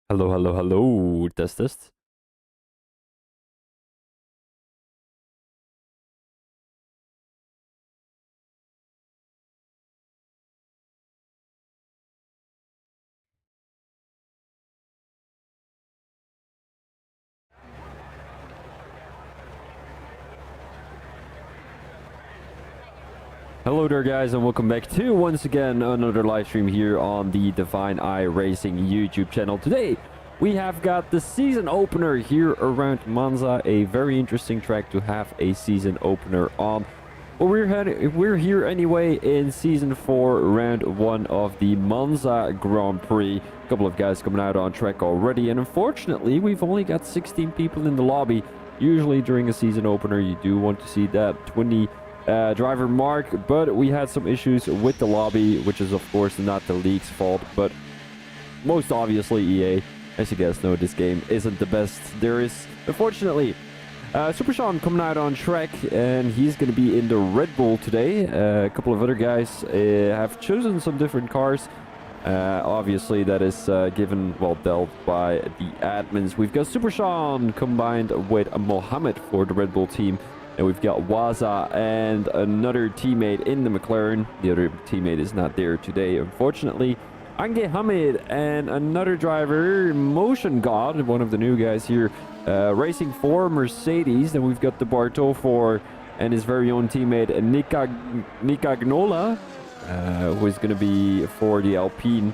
Hello, hello, hello. Test, test. Hello there, guys, and welcome back to once again another live stream here on the Divine Eye Racing YouTube channel. Today, we have got the season opener here around Monza, a very interesting track to have a season opener on. But we're here anyway in season 4, round 1 of the Monza Grand Prix. A couple of guys coming out on track already, and unfortunately, we've only got 16 people in the lobby. Usually during a season opener, you do want to see that 20 driver mark, but we had some issues with the lobby, which is of course not the league's fault, but most obviously EA. As you guys know, this game isn't the best there is, unfortunately. Super Sean coming out on track, and he's going to be in the Red Bull today. A couple of other guys have chosen some different cars. Obviously, that is dealt by the admins. We've got Super Sean combined with Mohammed for the Red Bull team. And we've got Waza and another teammate in the McLaren. The other teammate is not there today, unfortunately. Ange Hamid and another driver, Motion God, one of the new guys here, racing for Mercedes. Then we've got the Bartol for and his very own teammate, Nicagnola, who is going to be for the Alpine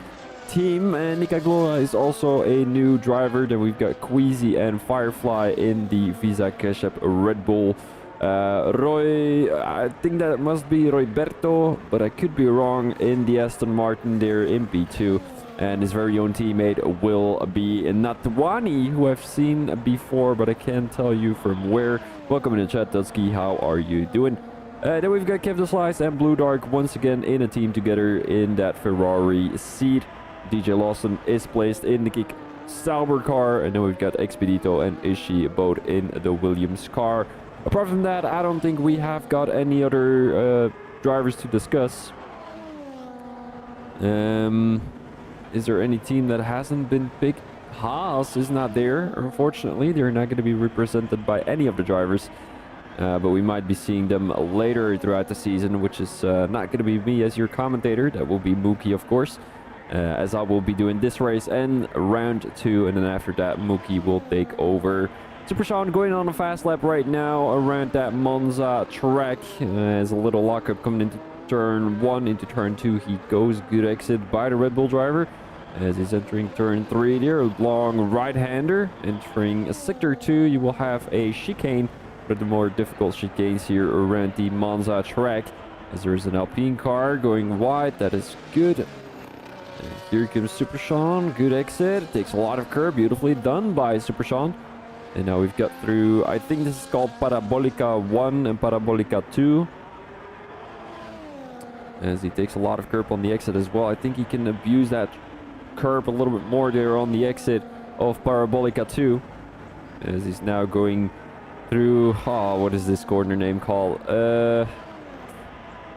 team. And Nicagnola is also a new driver. Then we've got Queasy and Firefly in the Visa Cash App Red Bull. Roy, I think that must be Royberto, but I could be wrong, in the Aston Martin there in P2. And his very own teammate will be Natwani, who I've seen before, but I can't tell you from where. Welcome in the chat, Dusky. How are you doing? Then we've got Kev the Slice and Blue Dark once again in a team together in that Ferrari seat. DJ Lawson is placed in the Kick Sauber car, and then we've got Expedito and Ishi both in the Williams car. Apart from that, I don't think we have got any other drivers to discuss. Is there any team that hasn't been picked? Haas is not there, unfortunately. They're not going to be represented by any of the drivers. But we might be seeing them later throughout the season, which is not going to be me as your commentator. That will be Mookie, of course, as I will be doing this race and round 2. And then after that, Mookie will take over. Super Sean going on a fast lap right now around that Monza track. As a little lockup coming into turn 1, into turn 2. He goes, good exit by the Red Bull driver. As he's entering turn 3 there, long right-hander. Entering sector 2, you will have a chicane, but the more difficult chicanes here around the Monza track. As there's an Alpine car going wide, that is good. And here comes Super Sean, good exit. Takes a lot of curb, beautifully done by Super Sean. And now we've got through, I think this is called Parabolica 1 and Parabolica 2. As he takes a lot of curb on the exit as well. I think he can abuse that curb a little bit more there on the exit of Parabolica 2. As he's now going through, what is this corner name called?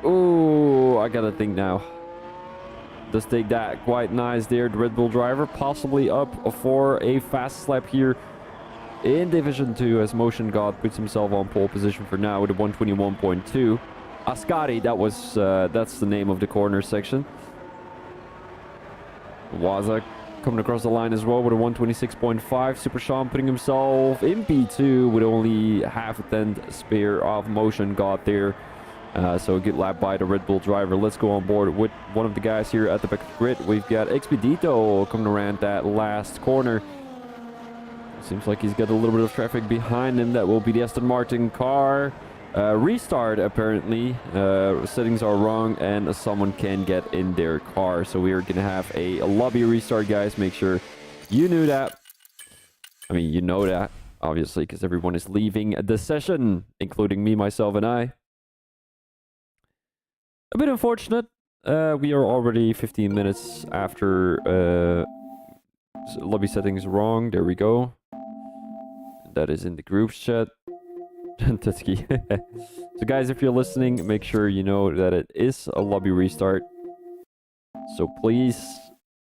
Oh, I gotta think now. Does take that quite nice there, the Red Bull driver. Possibly up for a fast lap here in Division 2, as Motion God puts himself on pole position for now with a 121.2. Ascari, that's the name of the corner section. Waza coming across the line as well with a 126.5. Super Sean putting himself in P2 with only half a tenth spare of Motion God there. So a good lap by the Red Bull driver. Let's go on board with one of the guys here at the back of the grid. We've got Expedito coming around that last corner. Seems like he's got a little bit of traffic behind him. That will be the Aston Martin car. Restart, apparently. Settings are wrong and someone can get in their car. So we are going to have a lobby restart, guys. Make sure you knew that. I mean, you know that, obviously, because everyone is leaving the session, including me, myself, and I. A bit unfortunate. We are already 15 minutes after lobby settings wrong. There we go. That is in the groups chat. Tetsuki. So guys, if you're listening, make sure you know that it is a lobby restart. So please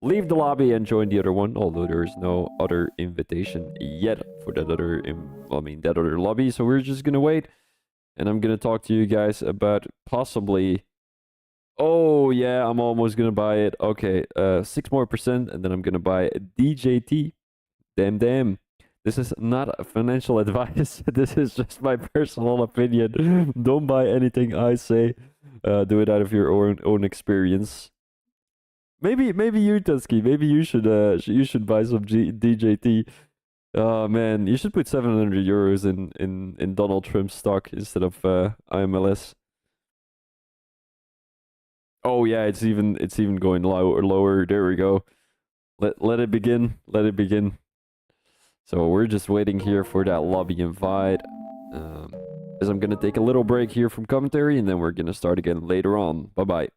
leave the lobby and join the other one, although there is no other invitation yet for that other, that other lobby. So we're just gonna wait, and I'm gonna talk to you guys about possibly. Oh yeah, I'm almost gonna buy it. Okay, 6% more, and then I'm gonna buy DJT. Damn. This is not a financial advice. This is just my personal opinion. Don't buy anything I say. Do it out of your own experience. Maybe you, Tusky. Maybe you should buy some DJT. Oh man, you should put 700 euros in Donald Trump's stock instead of IMLS. Oh yeah, it's even going lower. There we go. Let it begin. Let it begin. So we're just waiting here for that lobby invite. As I'm gonna take a little break here from commentary, and then we're gonna start again later on. Bye bye.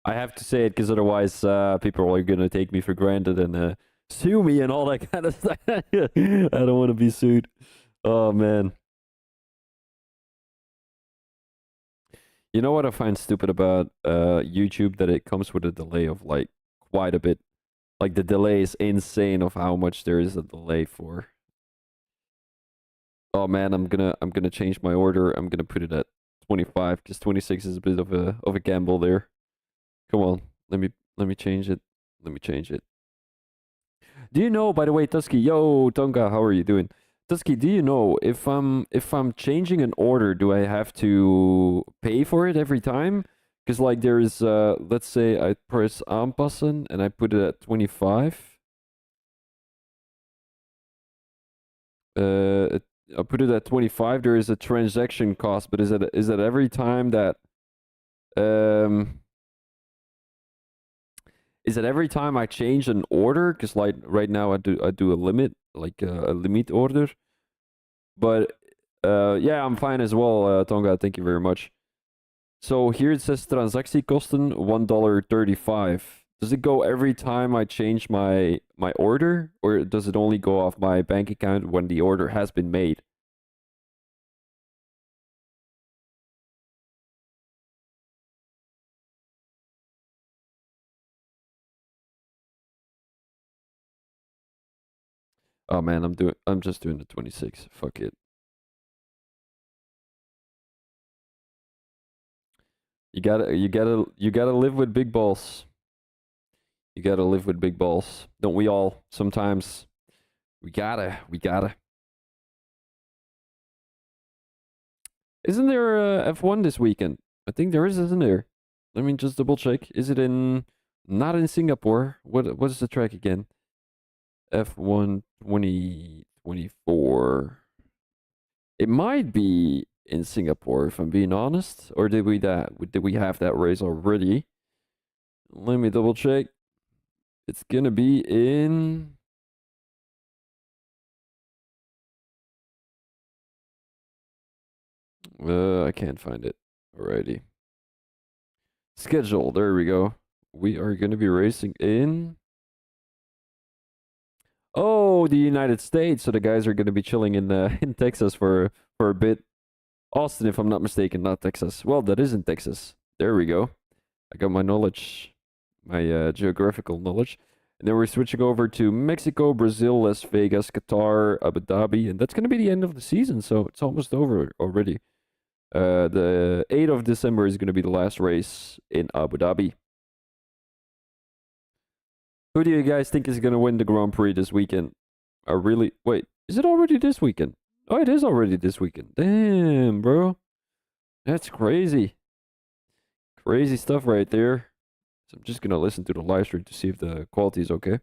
I have to say it because otherwise people are gonna take me for granted and sue me and all that kind of stuff. I don't want to be sued. Oh man. You know what I find stupid about YouTube? That it comes with a delay of like quite a bit. Like the delay is insane of how much there is a delay for. Oh man, I'm gonna change my order. I'm gonna put it at 25 because 26 is a bit of a gamble there. Come on, let me change it. Let me change it. Do you know, by the way, Tusky? Yo, Tonga, how are you doing? Tusky, do you know if I'm changing an order, do I have to pay for it every time? Because like there's let's say I press aanpassen and I put it at 25. Uh, it, I put it at 25. There is a transaction cost, but is that every time that um is it every time I change an order? Because like right now I do a limit, like a limit order. But yeah, I'm fine as well, Tonga. Thank you very much. So here it says transactiekosten $1.35. Does it go every time I change my order, or does it only go off my bank account when the order has been made? Oh man, I'm just doing the 26. Fuck it. You gotta live with big balls. You gotta live with big balls. Don't we all? Sometimes we gotta. Isn't there a F1 this weekend? I think there is, isn't there? Let me just double check. Is it in not in Singapore? What is the track again? F1 2024. It might be in Singapore if I'm being honest, or did we have that race already? Let me double check. It's gonna be in. I can't find it. Alrighty. Schedule. There we go. We are going to be racing in. Oh, the United States. So the guys are going to be chilling in in Texas for a bit. Austin, if I'm not mistaken, not Texas. Well, that is in Texas. There we go. I got my knowledge, my geographical knowledge. And then we're switching over to Mexico, Brazil, Las Vegas, Qatar, Abu Dhabi, and that's going to be the end of the season. So it's almost over already. The 8th of December is going to be the last race in Abu Dhabi. Who do you guys think is going to win the Grand Prix this weekend? Wait, is it already this weekend? Oh, it is already this weekend. Damn, bro. That's crazy. Crazy stuff right there. So I'm just going to listen to the live stream to see if the quality is okay.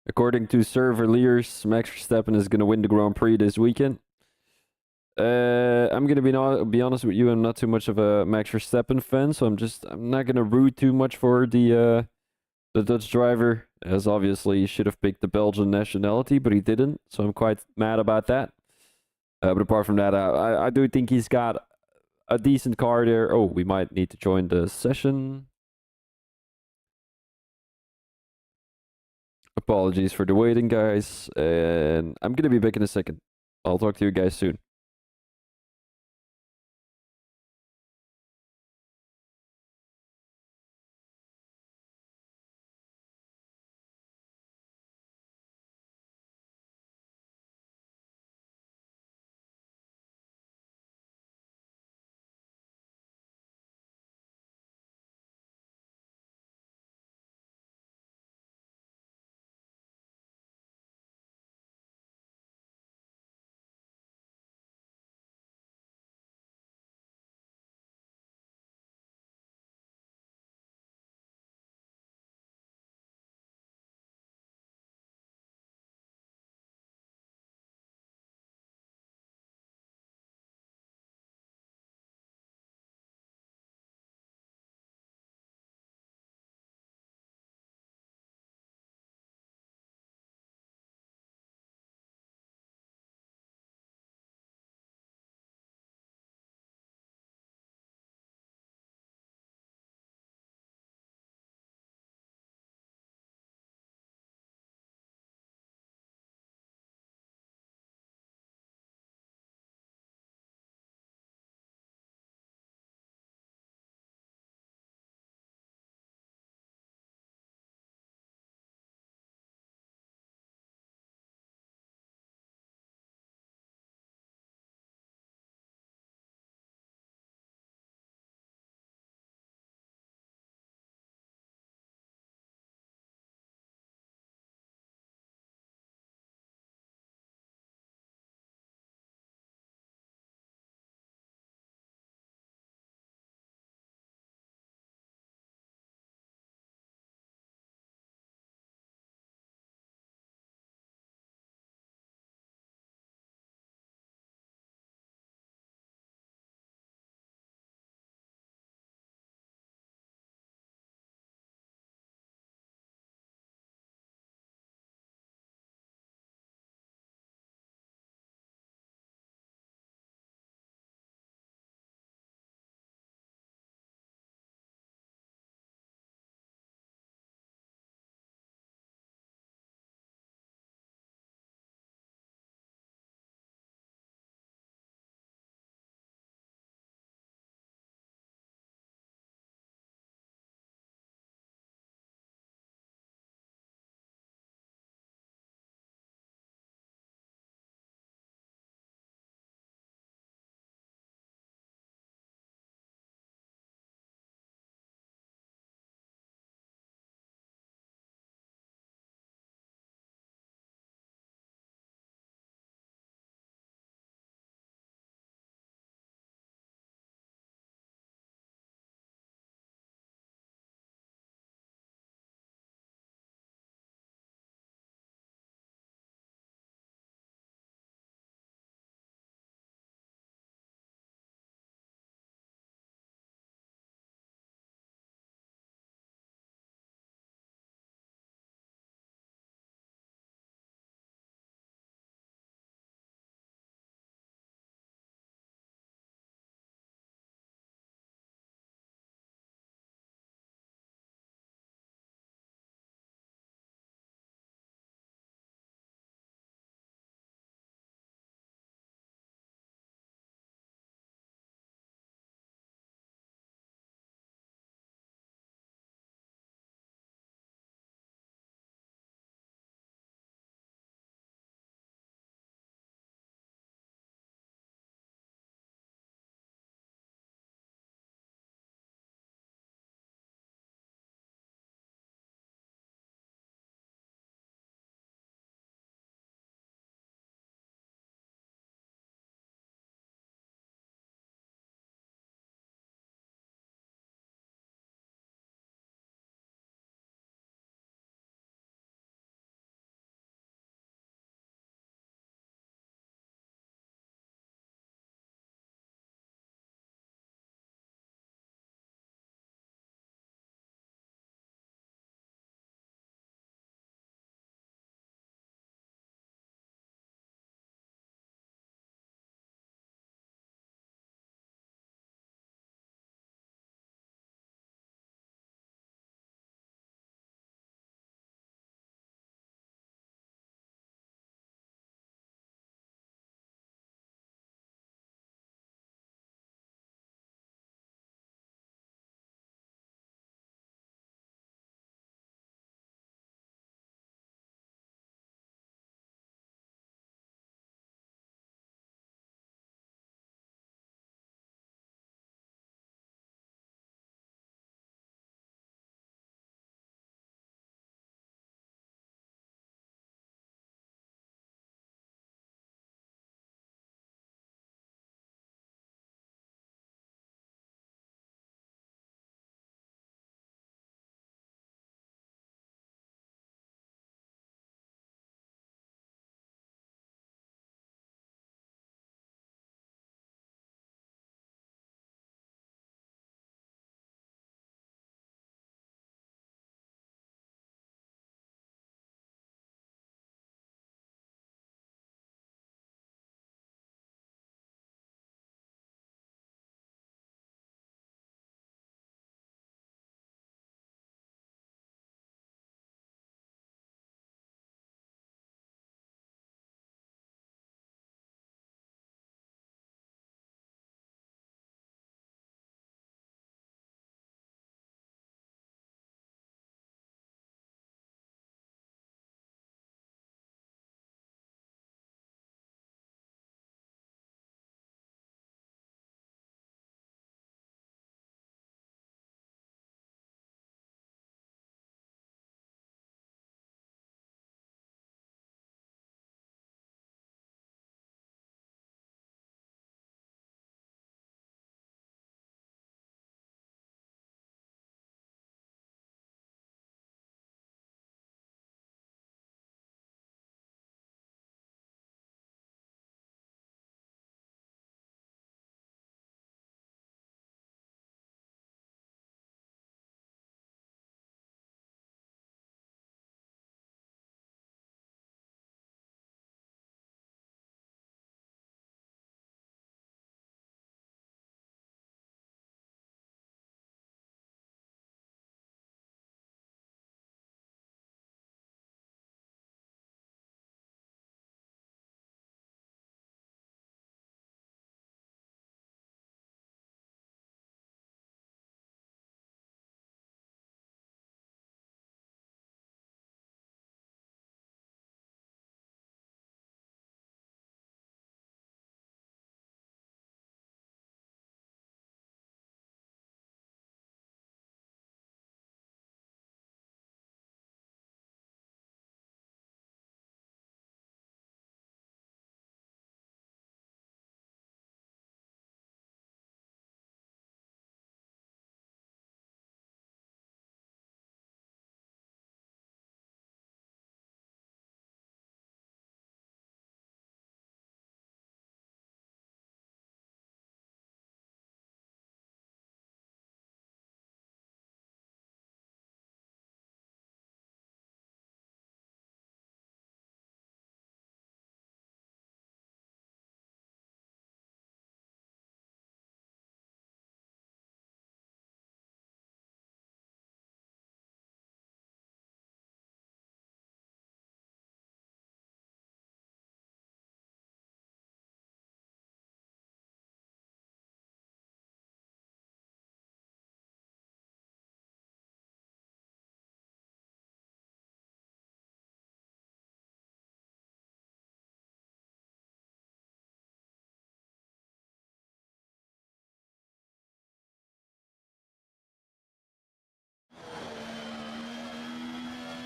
According to server leaders, Max Verstappen is going to win the Grand Prix this weekend. I'm gonna be honest with you. I'm not too much of a Max Verstappen fan, so I'm not gonna root too much for the Dutch driver, as obviously he should have picked the Belgian nationality, but he didn't. So I'm quite mad about that. But apart from that, I do think he's got a decent car there. Oh, we might need to join the session. Apologies for the waiting, guys. And I'm gonna be back in a second. I'll talk to you guys soon.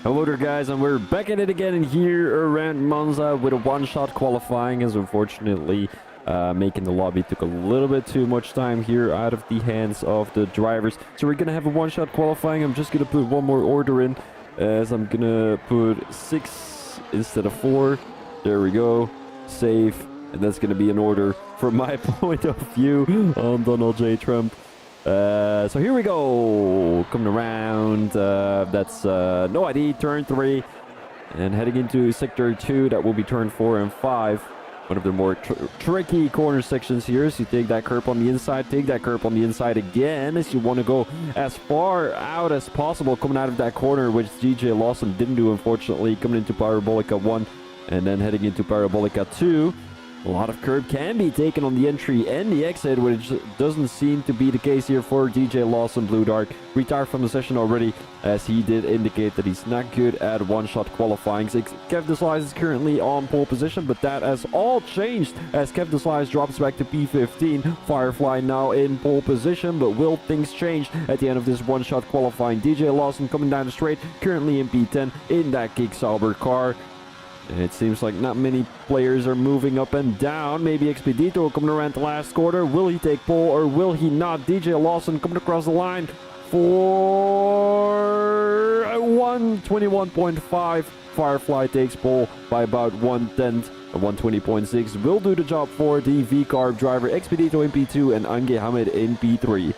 Hello there guys, and we're back at it again here around Monza with a one-shot qualifying, as unfortunately making the lobby took a little bit too much time here out of the hands of the drivers. So we're gonna have a one-shot qualifying. I'm just gonna put one more order in, as I'm gonna put 6 instead of 4. There we go, save, and that's gonna be an order from my point of view on Donald J. Trump. So here we go, coming around, that's no ID, turn 3, and heading into sector 2, that will be turn 4 and 5, one of the more tricky corner sections here. So you take that curb on the inside, take that curb on the inside again, as you want to go as far out as possible coming out of that corner, which DJ Lawson didn't do, unfortunately, coming into Parabolica 1, and then heading into Parabolica 2. A lot of curb can be taken on the entry and the exit, which doesn't seem to be the case here for DJ Lawson. Blue Dark retired from the session already, as he did indicate that he's not good at one-shot qualifying. Kev Deslize is currently on pole position, but that has all changed as Kev Deslize drops back to P15. Firefly now in pole position, but will things change at the end of this one-shot qualifying? DJ Lawson coming down the straight, currently in P10 in that Kick Sauber car. It seems like not many players are moving up and down. Maybe Expedito coming around the last quarter. Will he take pole or will he not? DJ Lawson coming across the line for 121.5. Firefly takes pole by about 1/10. 120.6 will do the job for the V-Carb driver. Expedito in P2 and Ange Hamid in P3.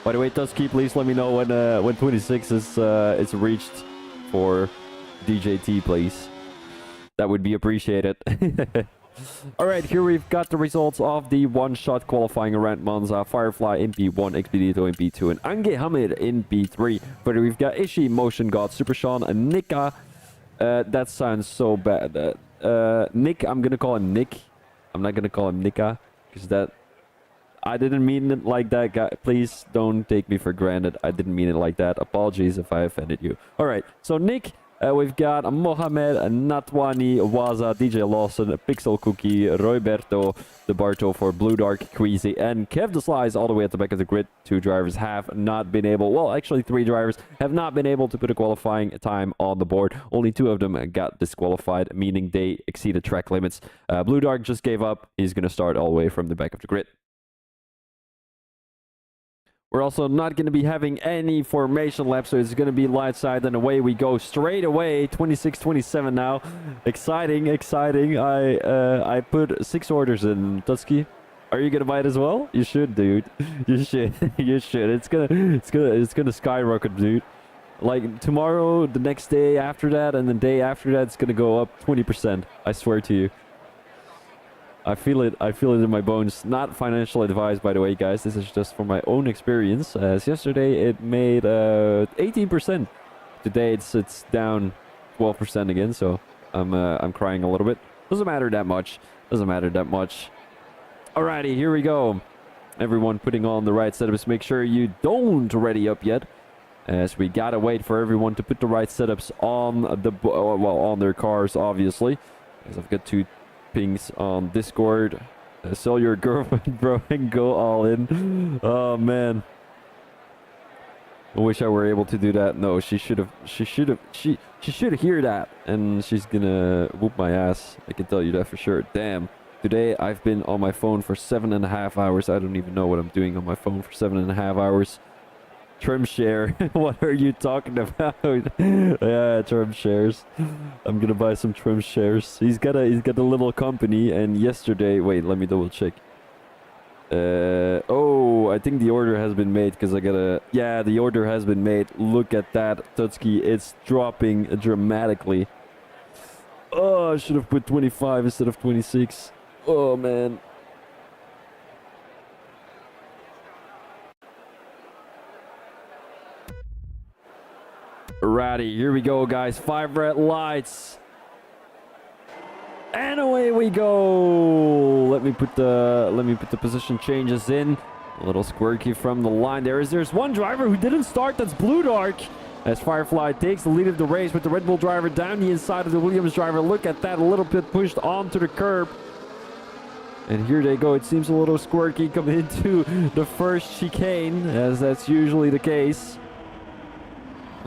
By the way, Tusky, please let me know when 26 is reached for DJT, please. That would be appreciated. Alright, here we've got the results of the one-shot qualifying around Monza. Firefly in P1, Expedito in P2, and Ange Hamid in P3. Further, we've got Ishi, Motion God, Super Sean, and Nika. That sounds so bad. Nick, I'm gonna call him Nick. I'm not gonna call him Nika, because I didn't mean it like that, guy. Please don't take me for granted. I didn't mean it like that. Apologies if I offended you. Alright, so Nick. We've got Mohamed, Natwani, Waza, DJ Lawson, Pixel Cookie, Royberto, the Barto for Blue Dark, Queasy, and Kev Deslize all the way at the back of the grid. 2 drivers have not been able, well, actually 3 drivers have not been able to put a qualifying time on the board. Only 2 of them got disqualified, meaning they exceeded track limits. Blue Dark just gave up. He's going to start all the way from the back of the grid. We're also not going to be having any formation laps, so it's going to be light side, and away we go straight away. 26-27 now. Exciting, exciting. I put 6 orders in. Tusky, are you going to buy it as well? You should, dude. You should. You should. It's gonna skyrocket, dude. Like tomorrow, the next day after that, and the day after that, it's going to go up 20%. I swear to you. I feel it in my bones. Not financial advice, by the way, guys. This is just from my own experience. As yesterday it made 18%. Today it's down 12% again, so I'm crying a little bit. Doesn't matter that much. Doesn't matter that much. Alrighty, here we go. Everyone putting on the right setups. Make sure you don't ready up yet, as we gotta wait for everyone to put the right setups on on their cars, obviously. As I've got 2 pings on Discord. Sell your girlfriend, bro, and go all in. Oh man, I wish I were able to do that. No, she should hear that, and she's gonna whoop my ass. I can tell you that for sure. Damn, today I've been on my phone for 7.5 hours. I don't even know what I'm doing on my phone for 7.5 hours. Trim share. What are you talking about? Yeah, trim shares. I'm gonna buy some trim shares. He's got a little company, and yesterday, wait, let me double check. Oh, I think the order has been made, because yeah, the order has been made. Look at that, Tutski. It's dropping dramatically. Oh, I should have put 25 instead of 26. Oh man. Alrighty, here we go, guys. 5 red lights, and away we go. Let me put the position changes in. A little squirky from the line. There's one driver who didn't start. That's Blue Dark. As Firefly takes the lead of the race with the Red Bull driver down the inside of the Williams driver. Look at that, a little bit pushed onto the curb. And here they go. It seems a little squirky coming into the first chicane, as that's usually the case.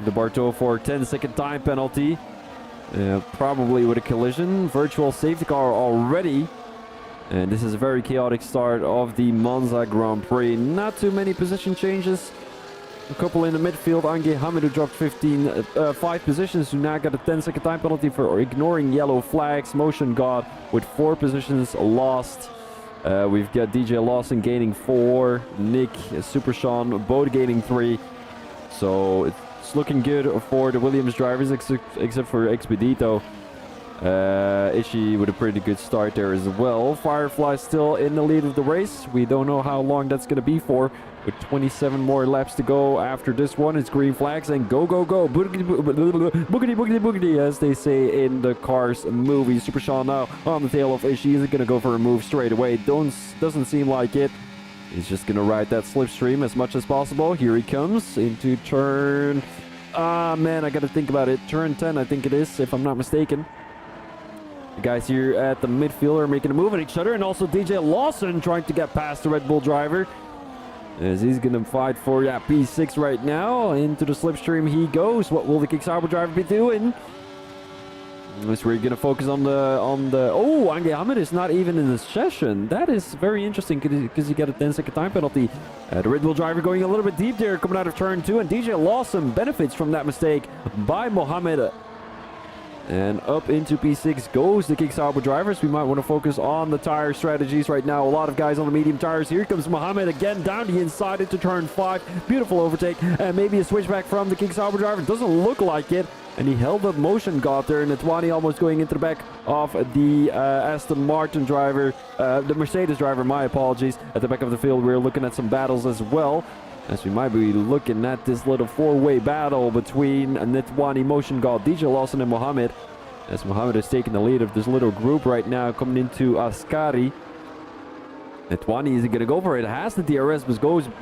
The Barteau for 10-second time penalty. Probably with a collision. Virtual safety car already. And this is a very chaotic start of the Monza Grand Prix. Not too many position changes. A couple in the midfield. Ange Hamid, who dropped 5 positions, who now got a 10-second time penalty for ignoring yellow flags. Motion God with 4 positions lost. We've got DJ Lawson gaining 4. Nick, Super Sean, both gaining 3. So it's looking good for the Williams drivers, except for Expedito. Ishii with a pretty good start there as well. Firefly still in the lead of the race. We don't know how long that's going to be for. With 27 more laps to go after this one, it's green flags and go, go, go. Boogity, boogity, boogity, boogity, as they say in the Cars movie. Super Sean now on the tail of Ishii. Is it going to go for a move straight away? Doesn't seem like it. He's just going to ride that slipstream as much as possible. Here he comes into turn... man, I got to think about it. Turn 10, I think it is, if I'm not mistaken. The guys here at the midfield are making a move at each other, and also DJ Lawson trying to get past the Red Bull driver. As he's going to fight for that P6 right now. Into the slipstream he goes. What will the Kick Sauber driver be doing? As we're going to focus on the... Oh, Ange Hamid is not even in the session. That is very interesting because he got a 10-second time penalty. The Red Bull driver going a little bit deep there coming out of turn 2. And DJ Lawson benefits from that mistake by Mohammed. And up into P6 goes the Kick Sauber drivers. We might want to focus on the tire strategies right now. A lot of guys on the medium tires. Here comes Mohammed again down the inside into turn 5. Beautiful overtake. And maybe a switchback from the Kick Sauber driver. Doesn't look like it. And he held up motion God there. And Netwani almost going into the back of the Aston Martin driver. The Mercedes driver, my apologies. At the back of the field, we're looking at some battles as well. As we might be looking at this little 4-way battle between Netwani, Motion God, DJ Lawson, and Mohammed. As Mohammed is taking the lead of this little group right now, coming into Ascari. Netwani isn't going to go for it. Has the DRS, but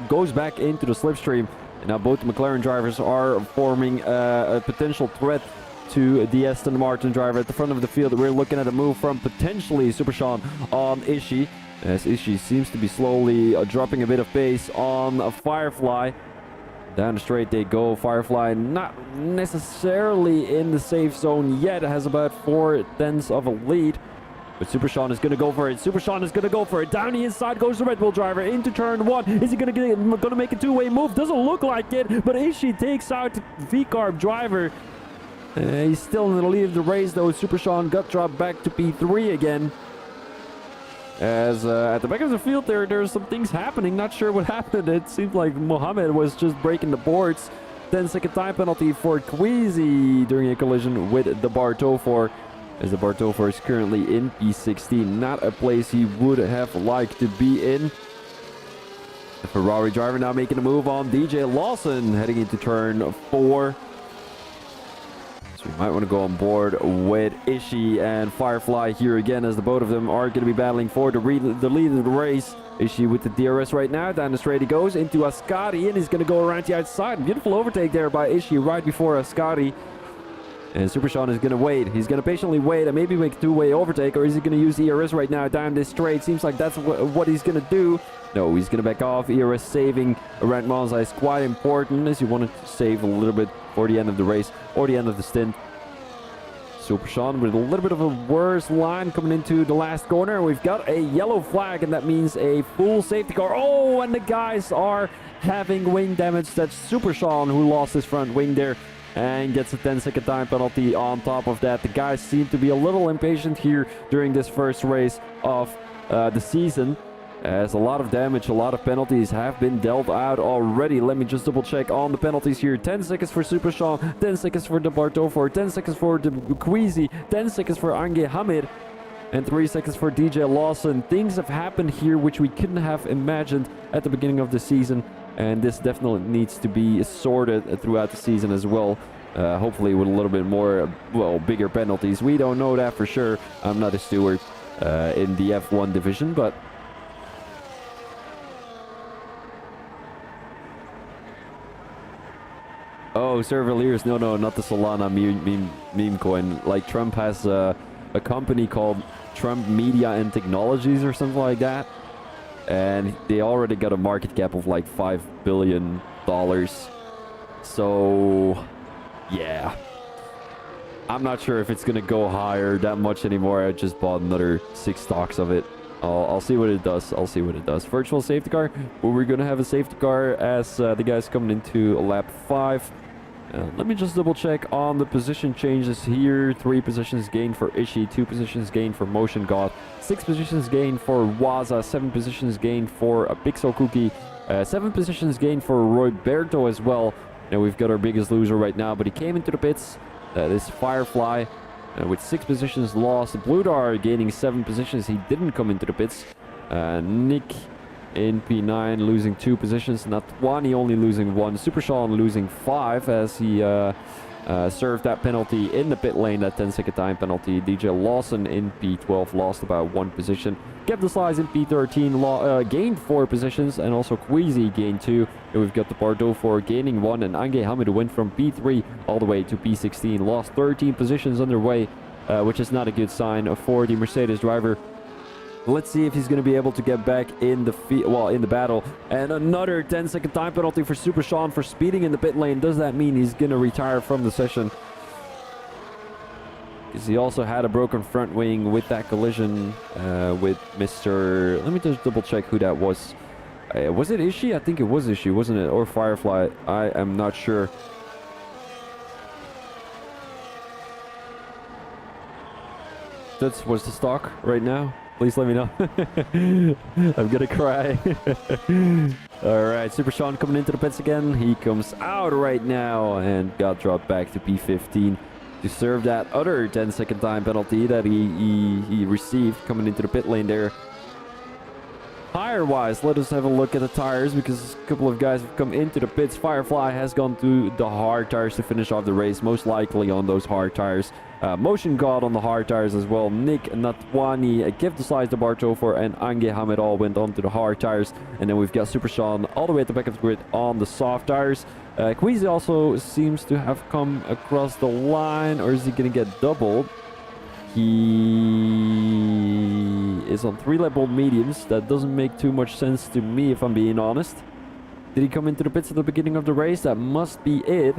goes back into the slipstream. And now both the McLaren drivers are forming a potential threat to the Aston Martin driver at the front of the field. We're looking at a move from potentially Super Sean on Ishii. As Ishii seems to be slowly dropping a bit of pace on a Firefly. Down the straight they go. Firefly not necessarily in the safe zone yet. Has about 4/10 of a lead. But Super Sean is going to go for it. Super Sean is going to go for it. Down the inside goes the Red Bull driver into turn 1. Is he going to make a 2-way move? Doesn't look like it. But Ishii takes out the V-Carb driver. He's still in the lead of the race though. Super Sean got dropped back to P3 again. As at the back of the field there's some things happening. Not sure what happened. It seemed like Mohammed was just breaking the boards. 10-second time penalty for Queasy during a collision with the Barteau 4. As the Barteau 4 is currently in P16. Not a place he would have liked to be in. The Ferrari driver now making a move on DJ Lawson heading into turn 4. We might want to go on board with Ishii and Firefly here again, as the both of them are going to be battling for the lead of the race. Ishii with the DRS right now. Down the straight he goes into Ascari, and he's going to go around the outside. Beautiful overtake there by Ishii right before Ascari. And Super Sean is going to wait. He's going to patiently wait and maybe make a 2-way overtake, or is he going to use ERS right now down this straight? Seems like that's what he's going to do. No, he's going to back off. ERS saving around Monza is quite important, as you want to save a little bit for the end of the race or the end of the stint. Super Sean with a little bit of a worse line coming into the last corner. We've got a yellow flag, and that means a full safety car. Oh, and the guys are having wing damage. That's Super Sean who lost his front wing there and gets a 10-second time penalty on top of that. The guys seem to be a little impatient here during this first race of the season, as a lot of damage, a lot of penalties have been dealt out already. Let me just double check on the penalties here. 10 seconds for Super Sean, 10 seconds for the Barteau 4, 10 seconds for the Queasy, 10 seconds for Ange Hamid, and 3 seconds for DJ Lawson. Things have happened here which we couldn't have imagined at the beginning of the season, and this definitely needs to be sorted throughout the season as well. Hopefully with a little bit more, bigger penalties. We don't know that for sure. I'm not a steward in the F1 division, but oh, Servaliers. No, not the Solana meme coin. Like, Trump has a company called Trump Media and Technologies or something like that. And they already got a market cap of like $5 billion. So Yeah. I'm not sure if it's going to go higher that much anymore. I just bought another 6 stocks of it. I'll see what it does. I'll see what it does. Virtual safety car. Well, we're going to have a safety car as the guys coming into lap 5. Let me just double check on the position changes here. 3 positions gained for Ishii, 2 positions gained for Motion God, 6 positions gained for Waza, 7 positions gained for Pixel Cookie, 7 positions gained for Roberto as well. Now we've got our biggest loser right now, but he came into the pits. This Firefly with 6 positions lost. Bludar gaining 7 positions. He didn't come into the pits. Nick in P9 losing 2 positions. Natwani only losing 1. Super Sean losing 5 as he served that penalty in the pit lane, that 10-second time penalty. DJ Lawson in P12 lost about 1 position. Kept the slides in P13, gained 4 positions, and also Queasy gained 2. And we've got the Bordeaux 4 gaining 1, and Ange Hamid went from P3 all the way to P16. Lost 13 positions underway, which is not a good sign for the Mercedes driver. Let's see if he's going to be able to get back in the in the battle. And another 10-second time penalty for Super Sean for speeding in the pit lane. Does that mean he's going to retire from the session? Because he also had a broken front wing with that collision with Mr. Let me just double check who that was. Was it Ishii? I think it was Ishii, wasn't it? Or Firefly? I am not sure. That was the stock right now. Please let me know. I'm gonna cry. Alright, Super Sean coming into the pits again. He comes out right now and got dropped back to P15 to serve that other 10-second time penalty that he received coming into the pit lane there. Tire-wise, let us have a look at the tires because a couple of guys have come into the pits. Firefly has gone to the hard tires to finish off the race, most likely on those hard tires. Motion God on the hard tires as well. Nick Natwani, Give the Slice to Bartofor, and Ange Hamid all went on to the hard tires. And then we've got Super Sean all the way at the back of the grid on the soft tires. Queasy also seems to have come across the line, or is he going to get doubled? He is on 3-lap old mediums. That doesn't make too much sense to me, if I'm being honest. Did he come into the pits at the beginning of the race? That must be it.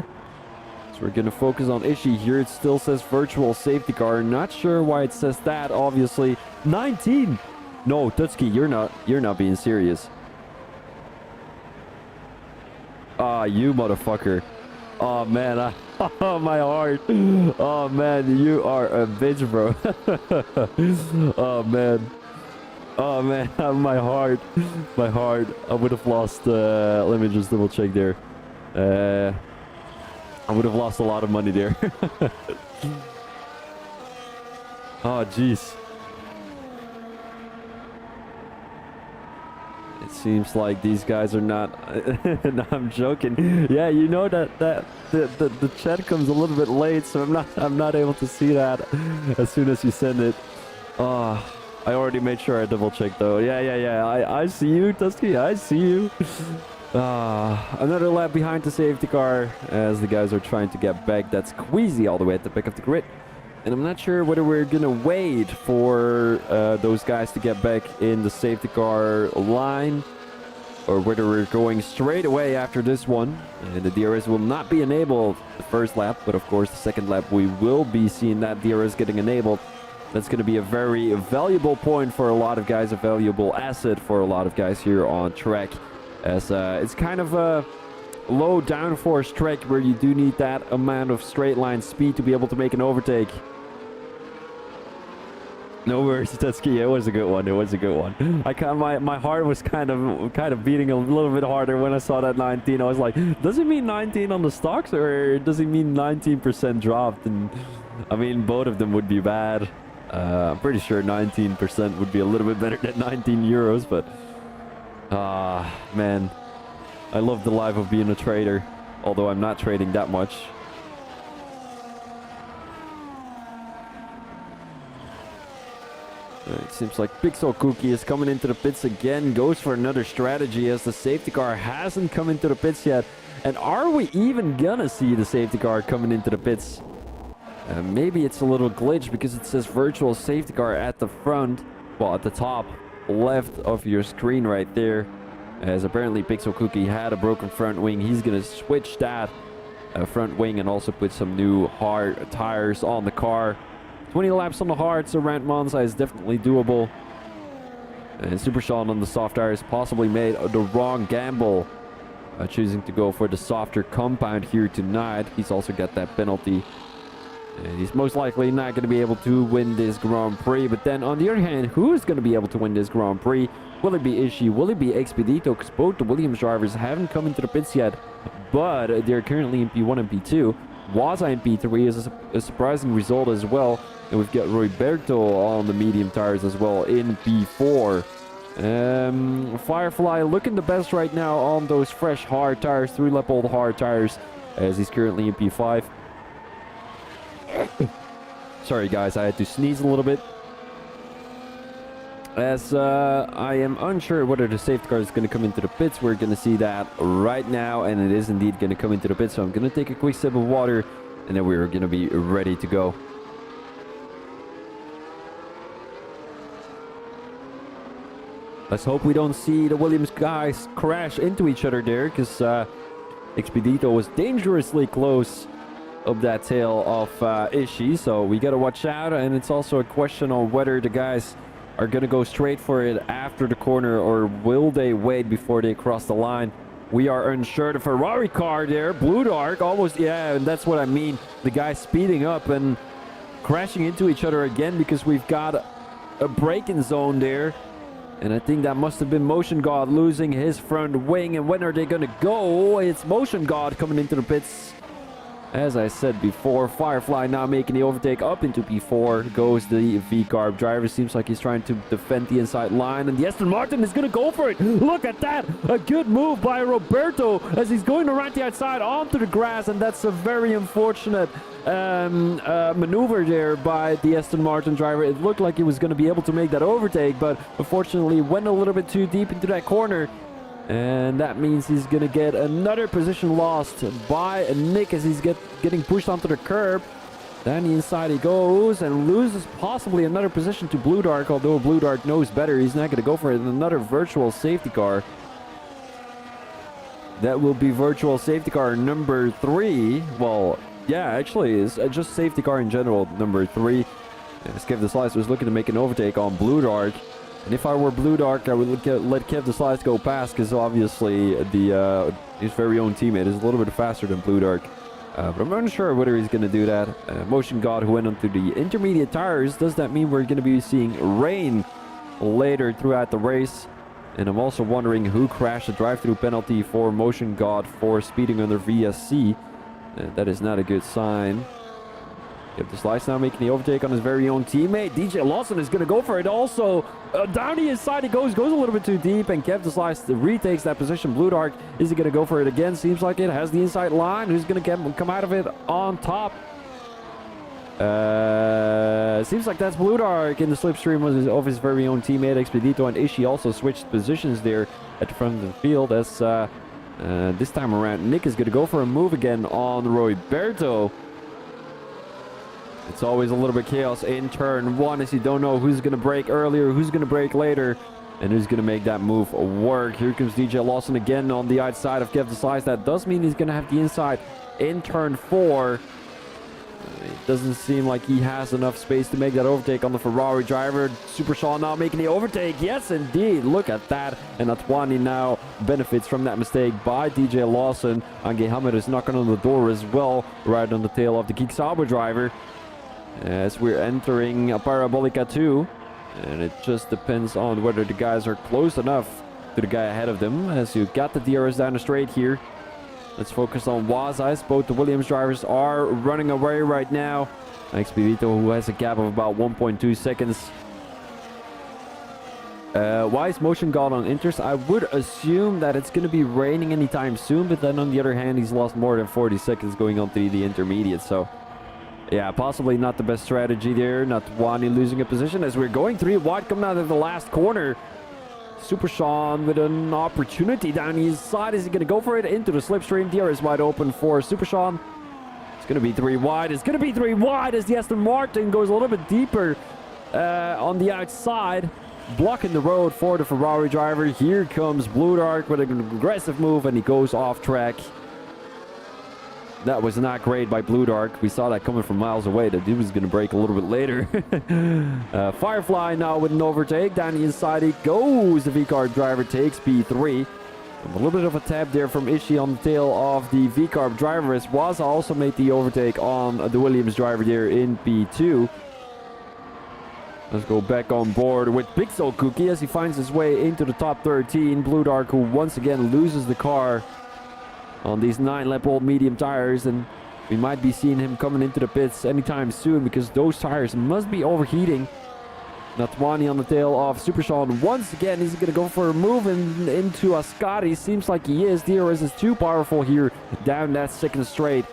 So we're going to focus on Ishii here. It still says virtual safety car. Not sure why it says that, obviously. 19! No, Tutski, you're not being serious. Ah, you motherfucker. Oh man, oh my heart. Oh man, you are a bitch, bro. Oh man. Oh man, my heart. My heart. I would have lost, let me just double check there. I would have lost a lot of money there. Oh jeez. It seems like these guys are not. No, I'm joking. Yeah, you know that the chat comes a little bit late, so I'm not able to see that as soon as you send it. Oh, I already made sure I double checked though. Yeah. I see you, Tusky. I see you. Another lap behind the safety car as the guys are trying to get back. That's Queasy all the way at the back of the grid. And I'm not sure whether we're gonna wait for those guys to get back in the safety car line or whether we're going straight away after this one. And the DRS will not be enabled the first lap, but of course the second lap we will be seeing that DRS getting enabled. That's going to be a very valuable point for a lot of guys, a valuable asset for a lot of guys here on track, as it's kind of a low downforce track where you do need that amount of straight line speed to be able to make an overtake. No worries, Tetsuki. It was a good one. It was a good one. My heart was kind of beating a little bit harder when I saw that 19. I was like, does it mean 19 on the stocks or does it mean 19% dropped? And I mean, both of them would be bad. I'm pretty sure 19% would be a little bit better than 19 euros, but man, I love the life of being a trader, although I'm not trading that much. It seems like Pixel Cookie is coming into the pits again, goes for another strategy as the safety car hasn't come into the pits yet. And are we even gonna see the safety car coming into the pits? Maybe it's a little glitch because it says virtual safety car at the front, well, at the top left of your screen right there. As apparently Pixel Cookie had a broken front wing. He's gonna switch that front wing and also put some new hard tires on the car. 20 laps on the hards around Monza is definitely doable. And Super Sean on the soft tires possibly made the wrong gamble, choosing to go for the softer compound here tonight. He's also got that penalty. And he's most likely not going to be able to win this Grand Prix. But then on the other hand, who's going to be able to win this Grand Prix? Will it be Ishii? Will it be Expedito? Because both the Williams drivers haven't come into the pits yet, but they're currently in P1 and P2. Waza in P3 is a surprising result as well. And we've got Roberto on the medium tires as well in P4. Firefly looking the best right now on those fresh hard tires, 3-lap old hard tires, as he's currently in P5. Sorry guys, I had to sneeze a little bit. As I am unsure whether the safety car is going to come into the pits. We're going to see that right now, and it is indeed going to come into the pits. So I'm going to take a quick sip of water, and then we're going to be ready to go. Let's hope we don't see the Williams guys crash into each other there, because Expedito was dangerously close up that tail of Ishii. So we got to watch out, and it's also a question on whether the guys are going to go straight for it after the corner, or will they wait before they cross the line. We are unsure. The Ferrari car there, Blue Dark, almost, yeah, and that's what I mean. The guys speeding up and crashing into each other again, because we've got a braking zone there. And I think that must have been Motion God losing his front wing. And when are they going to go? It's Motion God coming into the pits. As I said before, Firefly now making the overtake up into P4. Goes the V-Carb driver. Seems like he's trying to defend the inside line. And the Aston Martin is going to go for it. Look at that. A good move by Roberto as he's going around the outside onto the grass. And that's a very unfortunate maneuver there by the Aston Martin driver. It looked like he was going to be able to make that overtake, but unfortunately went a little bit too deep into that corner. And that means he's going to get another position lost by Nick as he's getting pushed onto the curb. Down the inside he goes and loses possibly another position to Blue Dark, although Blue Dark knows better. He's not going to go for it. Another virtual safety car. That will be virtual safety car number 3. Well, yeah, actually, it's just safety car in general, number 3. Kev the Slice was looking to make an overtake on Blue Dark. And if I were Blue Dark, I would let Kev the Slice go past, because obviously his very own teammate is a little bit faster than Blue Dark. But I'm unsure whether he's going to do that. Motion God who went onto the intermediate tires. Does that mean we're going to be seeing rain later throughout the race? And I'm also wondering who crashed the drive-through penalty for Motion God for speeding under VSC. That is not a good sign. Kev the Slice now making the overtake on his very own teammate. DJ Lawson is going to go for it also. Down the inside he goes a little bit too deep, and Kev the Slice retakes that position. Blue Dark, is he going to go for it again? Seems like it. Has the inside line. Who's going to come out of it on top? Seems like that's Blue Dark in the slipstream of his very own teammate Expedito, and Ishii also switched positions there at the front of the field. As this time around, Nick is going to go for a move again on Roberto. It's always a little bit chaos in turn 1 as you don't know who's going to brake earlier, who's going to brake later, and who's going to make that move work. Here comes DJ Lawson again on the outside of Kev the Slice. That does mean he's going to have the inside in turn 4. It doesn't seem like he has enough space to make that overtake on the Ferrari driver. Super Sean now making the overtake. Yes, indeed. Look at that. And Atwani now benefits from that mistake by DJ Lawson. Ange Hamid is knocking on the door as well, right on the tail of the Geek Sauber driver. As we're entering a Parabolica 2, and it just depends on whether the guys are close enough to the guy ahead of them. As you got the DRS down the straight here, let's focus on Waza. Both the Williams drivers are running away right now. Expedito, who has a gap of about 1.2 seconds. Why is Motion God on Inters? I would assume that it's going to be raining anytime soon, but then on the other hand, he's lost more than 40 seconds going on to the intermediate, so yeah, possibly not the best strategy there. Natwani losing a position as we're going 3 wide coming out of the last corner. Super Sean with an opportunity down his side. Is he going to go for it into the slipstream? DRS wide open for Super Sean. It's going to be 3 wide. It's going to be 3 wide as the Aston Martin goes a little bit deeper on the outside, blocking the road for the Ferrari driver. Here comes Blue Dark with an aggressive move, and he goes off track. That was not great by Blue Dark. We saw that coming from miles away. That dude was going to break a little bit later. Firefly now with an overtake. Down the inside he goes. The V-Carb driver takes P3. A little bit of a tap there from Ishii on the tail of the V-Carb driver, as Waza also made the overtake on the Williams driver there in P2. Let's go back on board with Pixel Cookie as he finds his way into the top 13. Blue Dark, who once again loses the car on these 9-lap-old medium tires, and we might be seeing him coming into the pits anytime soon because those tires must be overheating. Natwani on the tail of Super Sean once again. He's going to go for a move into Ascari. Seems like he is. DRS is too powerful here down that second straight.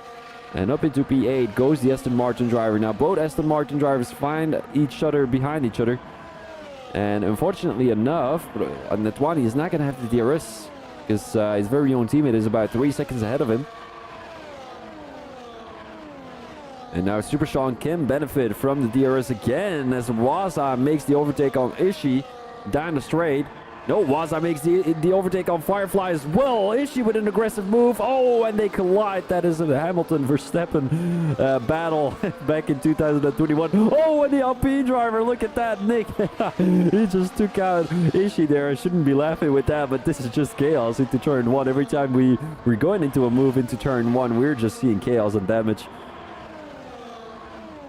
And up into P8 goes the Aston Martin driver. Now both Aston Martin drivers find each other behind each other. And unfortunately enough, Natwani is not going to have the DRS because his very own teammate is about 3 seconds ahead of him. And now Super Sean can benefit from the DRS again as Waza makes the overtake on Ishii down the straight. No, Waza makes the overtake on Firefly as well. Ishii with an aggressive move. Oh, and they collide. That is a Hamilton-Verstappen battle back in 2021. Oh, and the Alpine driver. Look at that, Nick. He just took out Ishii there. I shouldn't be laughing with that, but this is just chaos into turn 1. Every time we're going into a move into turn 1, we're just seeing chaos and damage.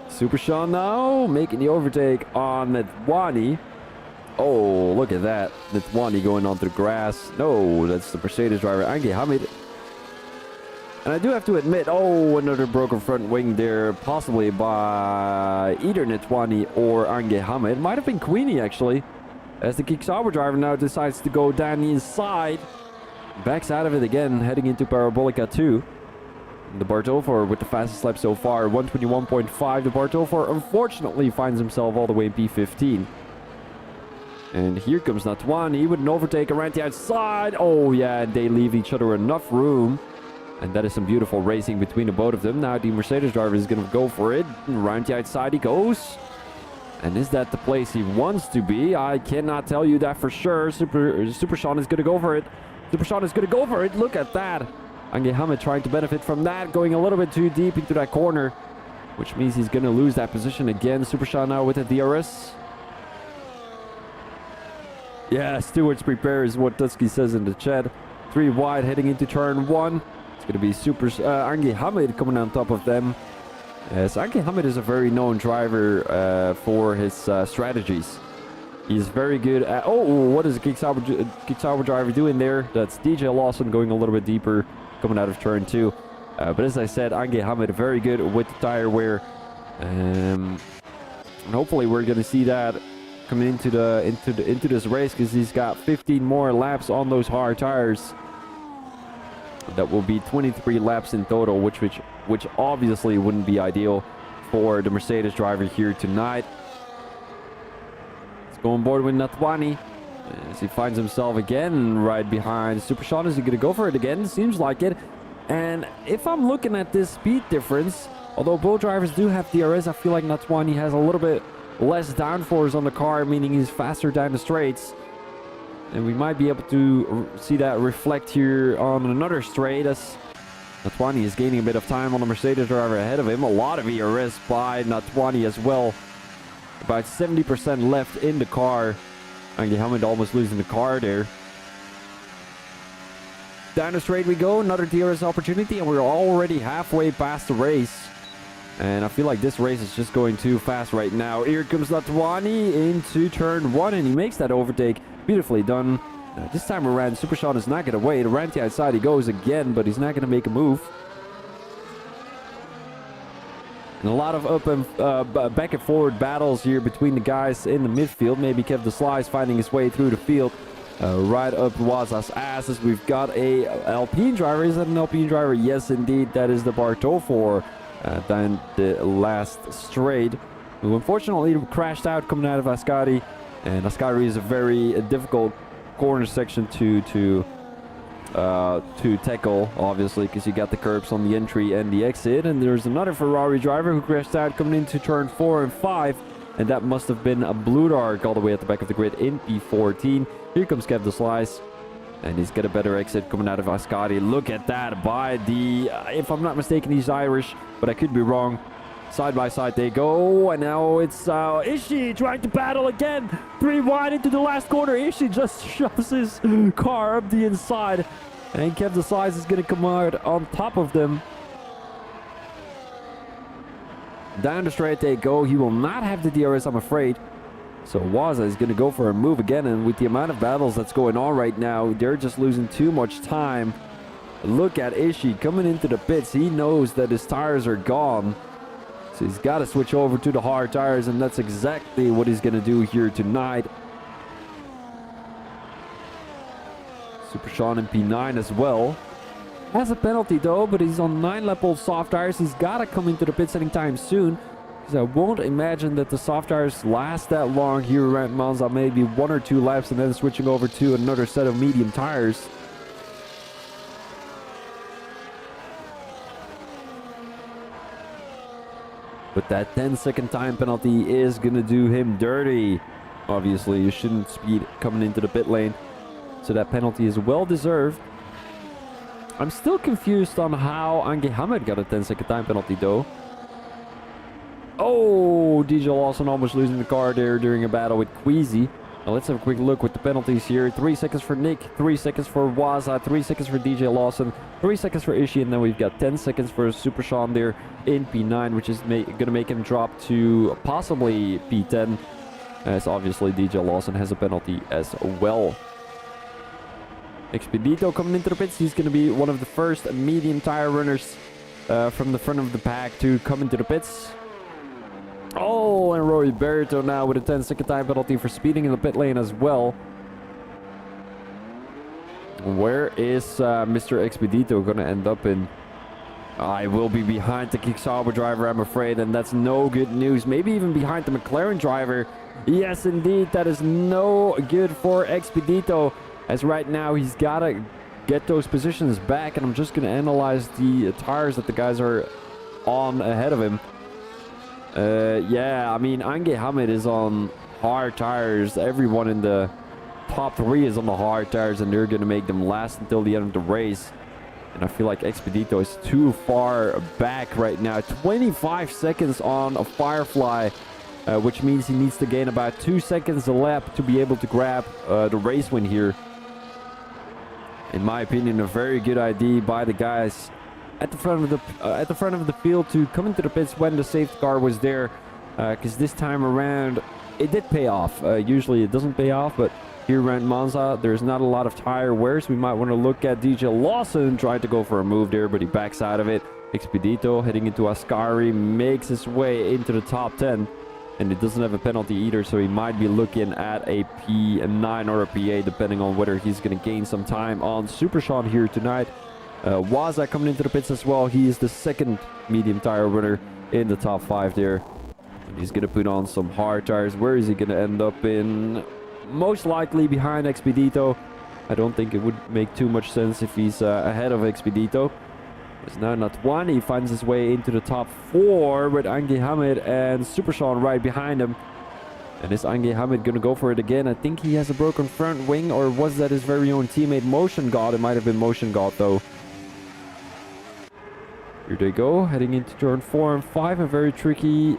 Super Sean now making the overtake on Natwani. Oh, look at that. Natwani going onto the grass. No, that's the Mercedes driver, Ange Hamid. And I do have to admit, oh, another broken front wing there, possibly by either Natwani or Ange Hamid. Might have been Queenie, actually, as the Kicksauber driver now decides to go down the inside. Backs out of it again, heading into Parabolica 2. The Bartofor with the fastest lap so far, 121.5. The Bartofor unfortunately finds himself all the way in P15. And here comes Natwani with an overtake around the outside. Oh yeah, they leave each other enough room. And that is some beautiful racing between the both of them. Now the Mercedes driver is going to go for it. Around the outside he goes. And is that the place he wants to be? I cannot tell you that for sure. Super Sean is going to go for it. Super Sean is going to go for it. Look at that. Ange Hamid trying to benefit from that, going a little bit too deep into that corner, which means he's going to lose that position again. Super Sean now with the DRS. Yeah, Stewart's prepare is what Dusky says in the chat. 3 wide heading into turn 1. It's going to be Ange Hamid coming on top of them. Yes, Ange Hamid is a very known driver for his strategies. He's very good at... Oh, what is the Kicksauber driver doing there? That's DJ Lawson going a little bit deeper, coming out of turn 2. But as I said, Ange Hamid very good with the tire wear. And hopefully we're going to see that coming into this race, because he's got 15 more laps on those hard tires. That will be 23 laps in total, which obviously wouldn't be ideal for the Mercedes driver here tonight. Let's go on board with Natwani as he finds himself again right behind Super Sean. Is he going to go for it again? Seems like it. And if I'm looking at this speed difference, although both drivers do have DRS, I feel like Natwani has a little bit less downforce on the car, meaning he's faster down the straights. And we might be able to see that reflect here on another straight as Natwani is gaining a bit of time on the Mercedes driver ahead of him. A lot of ERS by Natwani as well. About 70% left in the car. Ange Hamid almost losing the car there. Down the straight we go, another DRS opportunity, and we're already halfway past the race. And I feel like this race is just going too fast right now. Here comes Natwani into turn 1, and he makes that overtake. Beautifully done. This time around, Super Sean is not going to wait. Around the outside he goes again, but he's not going to make a move. And a lot of up and back and forward battles here between the guys in the midfield. Maybe Kev the Slice finding his way through the field. Right up Waza's ass as we've got a Alpine driver. Is that an Alpine driver? Yes, indeed. That is the Bartofor down the last straight, who unfortunately crashed out coming out of Ascari. And Ascari is a very difficult corner section to tackle, obviously, because you got the curbs on the entry and the exit. And there's another Ferrari driver who crashed out coming into turn 4 and 5. And that must have been a Blue Dark all the way at the back of the grid in P14. Here comes Kev the Slice. And he's got a better exit coming out of Ascari. Look at that by the, if I'm not mistaken, he's Irish, but I could be wrong. Side by side they go, and now it's Ishii trying to battle again. 3 wide into the last corner. Ishii just shoves his car up the inside, and Kev decides is going to come out on top of them. Down the straight they go. He will not have the DRS, I'm afraid. So Waza is going to go for a move again, and with the amount of battles that's going on right now, they're just losing too much time. Look at Ishii coming into the pits. He knows that his tires are gone. So he's got to switch over to the hard tires, and that's exactly what he's going to do here tonight. Super Sean in P9 as well. Has a penalty though, but he's on 9-lap-old soft tires. He's got to come into the pits anytime soon. Because I won't imagine that the soft tires last that long here around Monza. Maybe 1 or 2 laps and then switching over to another set of medium tires. But that 10-second time penalty is going to do him dirty. Obviously, you shouldn't speed coming into the pit lane. So that penalty is well deserved. I'm still confused on how Ange Hamid got a 10-second time penalty though. Oh, DJ Lawson almost losing the car there during a battle with Queasy. Now let's have a quick look with the penalties here. 3 seconds for Nick, 3 seconds for Waza, 3 seconds for DJ Lawson, 3 seconds for Ishii, and then we've got 10 seconds for Super Sean there in P9, which is going to make him drop to possibly P10, as obviously DJ Lawson has a penalty as well. Expedito coming into the pits. He's going to be one of the first medium tire runners from the front of the pack to come into the pits. Oh, and Roy Berto now with a 10-second time penalty for speeding in the pit lane as well. Where is Mr. Expedito going to end up in? I will be behind the Kicksauber driver, I'm afraid, and that's no good news. Maybe even behind the McLaren driver. Yes, indeed, that is no good for Expedito, as right now he's got to get those positions back, and I'm just going to analyze the tires that the guys are on ahead of him. Yeah, I mean, Ange Hamid is on hard tires. Everyone in the top 3 is on the hard tires, and they're going to make them last until the end of the race. And I feel like Expedito is too far back right now. 25 seconds on a Firefly, which means he needs to gain about 2 seconds a lap to be able to grab the race win here. In my opinion, a very good idea by the guys at the front of the field to come into the pits when the safety car was there, because this time around it did pay off. Usually it doesn't pay off, but here around Monza there's not a lot of tire wears. We might want to look at DJ Lawson trying to go for a move there, but he backs out of it. Expedito heading into Ascari makes his way into the top 10, and it doesn't have a penalty either, so he might be looking at a P9 or a PA depending on whether he's going to gain some time on Super Sean here tonight. Waza coming into the pits as well. He is the second medium tire runner in the top 5 there. And he's going to put on some hard tires. Where is he going to end up in? Most likely behind Expedito. I don't think it would make too much sense if he's ahead of Expedito. It's now not 1. He finds his way into the top 4 with Ange Hamid and Super Sean right behind him. And is Ange Hamid going to go for it again? I think he has a broken front wing, or was that his very own teammate Motion God? It might have been Motion God though. Here they go, heading into turn 4 and 5, a very tricky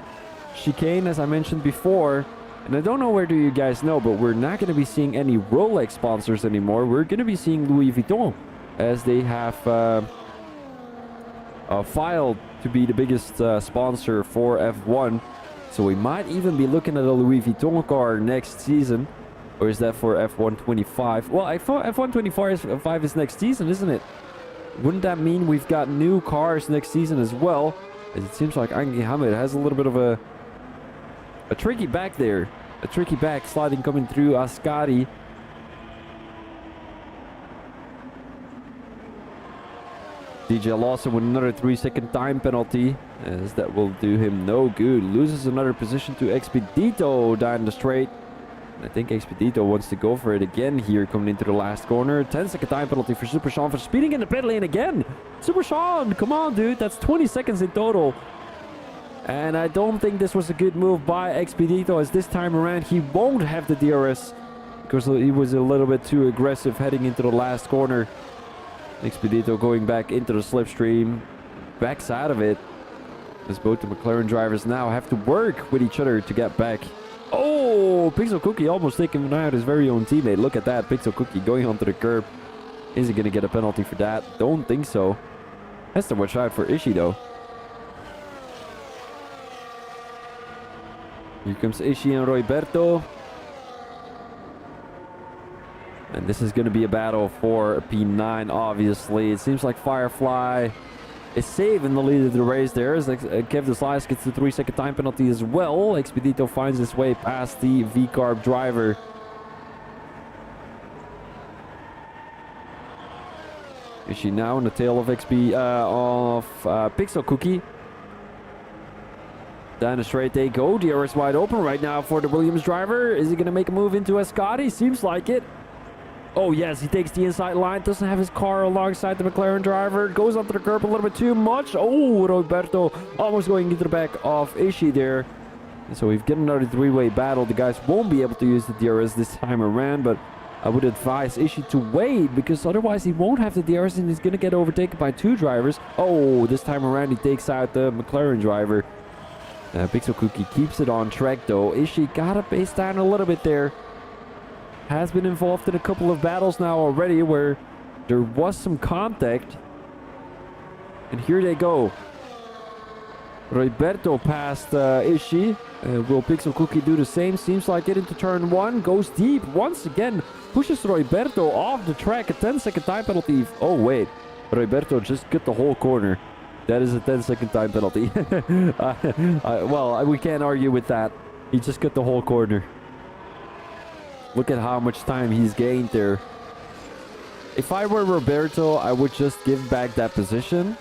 chicane as I mentioned before. And I don't know whether you guys know, but we're not going to be seeing any Rolex sponsors anymore. We're going to be seeing Louis Vuitton, as they have filed to be the biggest sponsor for F1. So we might even be looking at a Louis Vuitton car next season. Or is that for F1 25? Well, I thought F1 25 is next season, isn't it? Wouldn't that mean we've got new cars next season as well? As it seems like Ange Hamid has a little bit of a tricky back there. A tricky back sliding coming through Ascari. DJ Lawson with another 3-second time penalty, as that will do him no good. Loses another position to Expedito down the straight. I think Expedito wants to go for it again here coming into the last corner. 10-second time penalty for Super Sean for speeding in the pit lane again. Super Sean, come on dude, that's 20 seconds in total. And I don't think this was a good move by Expedito, as this time around he won't have the DRS because he was a little bit too aggressive heading into the last corner. Expedito going back into the slipstream, backs out of it, as both the McLaren drivers now have to work with each other to get back. Oh, Pixel Cookie almost taking out his very own teammate. Look at that, Pixel Cookie going onto the curb. Is he going to get a penalty for that? Don't think so. Has to watch out for Ishii though. Here comes Ishii and Roberto. And this is going to be a battle for P9, obviously. It seems like Firefly is saving the lead of the race there. As Kev the Slice gets the 3-second time penalty as well. Expedito finds his way past the V-Carb driver. Is she now on the tail of Pixel Cookie? Down the straight they go. DRS wide open right now for the Williams driver. Is he going to make a move into Ascari? Seems like it. Oh yes, he takes the inside line. Doesn't have his car alongside the McLaren driver. Goes onto the curb a little bit too much. Oh, Roberto almost going into the back of Ishii there. And so we've got another three-way battle. The guys won't be able to use the DRS this time around, but I would advise Ishii to wait, because otherwise he won't have the DRS and he's going to get overtaken by two drivers. Oh, this time around he takes out the McLaren driver. Pixel Cookie keeps it on track though. Ishii got a pace down a little bit there. Has been involved in a couple of battles now already where there was some contact. And here they go. Roberto passed Ishii. Will Pixel Cookie do the same? Seems like it into turn one. Goes deep once again. Pushes Roberto off the track. A 10-second time penalty. Oh wait. Roberto just got the whole corner. That is a 10-second time penalty. Well, we can't argue with that. He just got the whole corner. Look at how much time he's gained there. If I were Roberto, I would just give back that position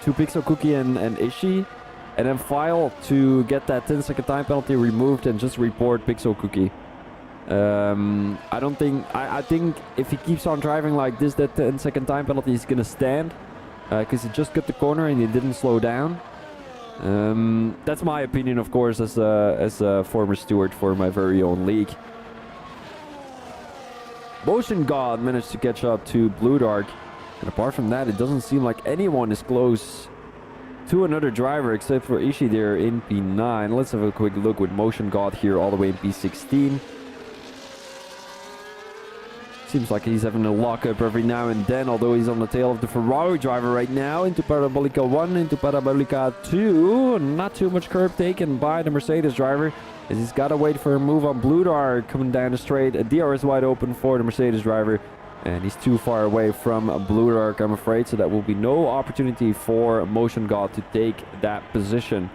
to Pixel Cookie and Ishii, and then file to get that 10-second time penalty removed and just report Pixel Cookie. I think if he keeps on driving like this, that 10-second time penalty is gonna stand, because he just got the corner and he didn't slow down. That's my opinion, of course, as a former steward for my very own league. Motion God managed to catch up to Blue Dark, and apart from that, it doesn't seem like anyone is close to another driver except for Ishii there in P9. Let's have a quick look with Motion God here all the way in P16. Seems like he's having a lockup every now and then, although he's on the tail of the Ferrari driver right now. Into Parabolica 1, into Parabolica 2. Not too much curb taken by the Mercedes driver, as he's got to wait for a move on Blue Dark coming down the straight. A DRS wide open for the Mercedes driver, and he's too far away from Blue Dark, I'm afraid, so that will be no opportunity for Motion God to take that position.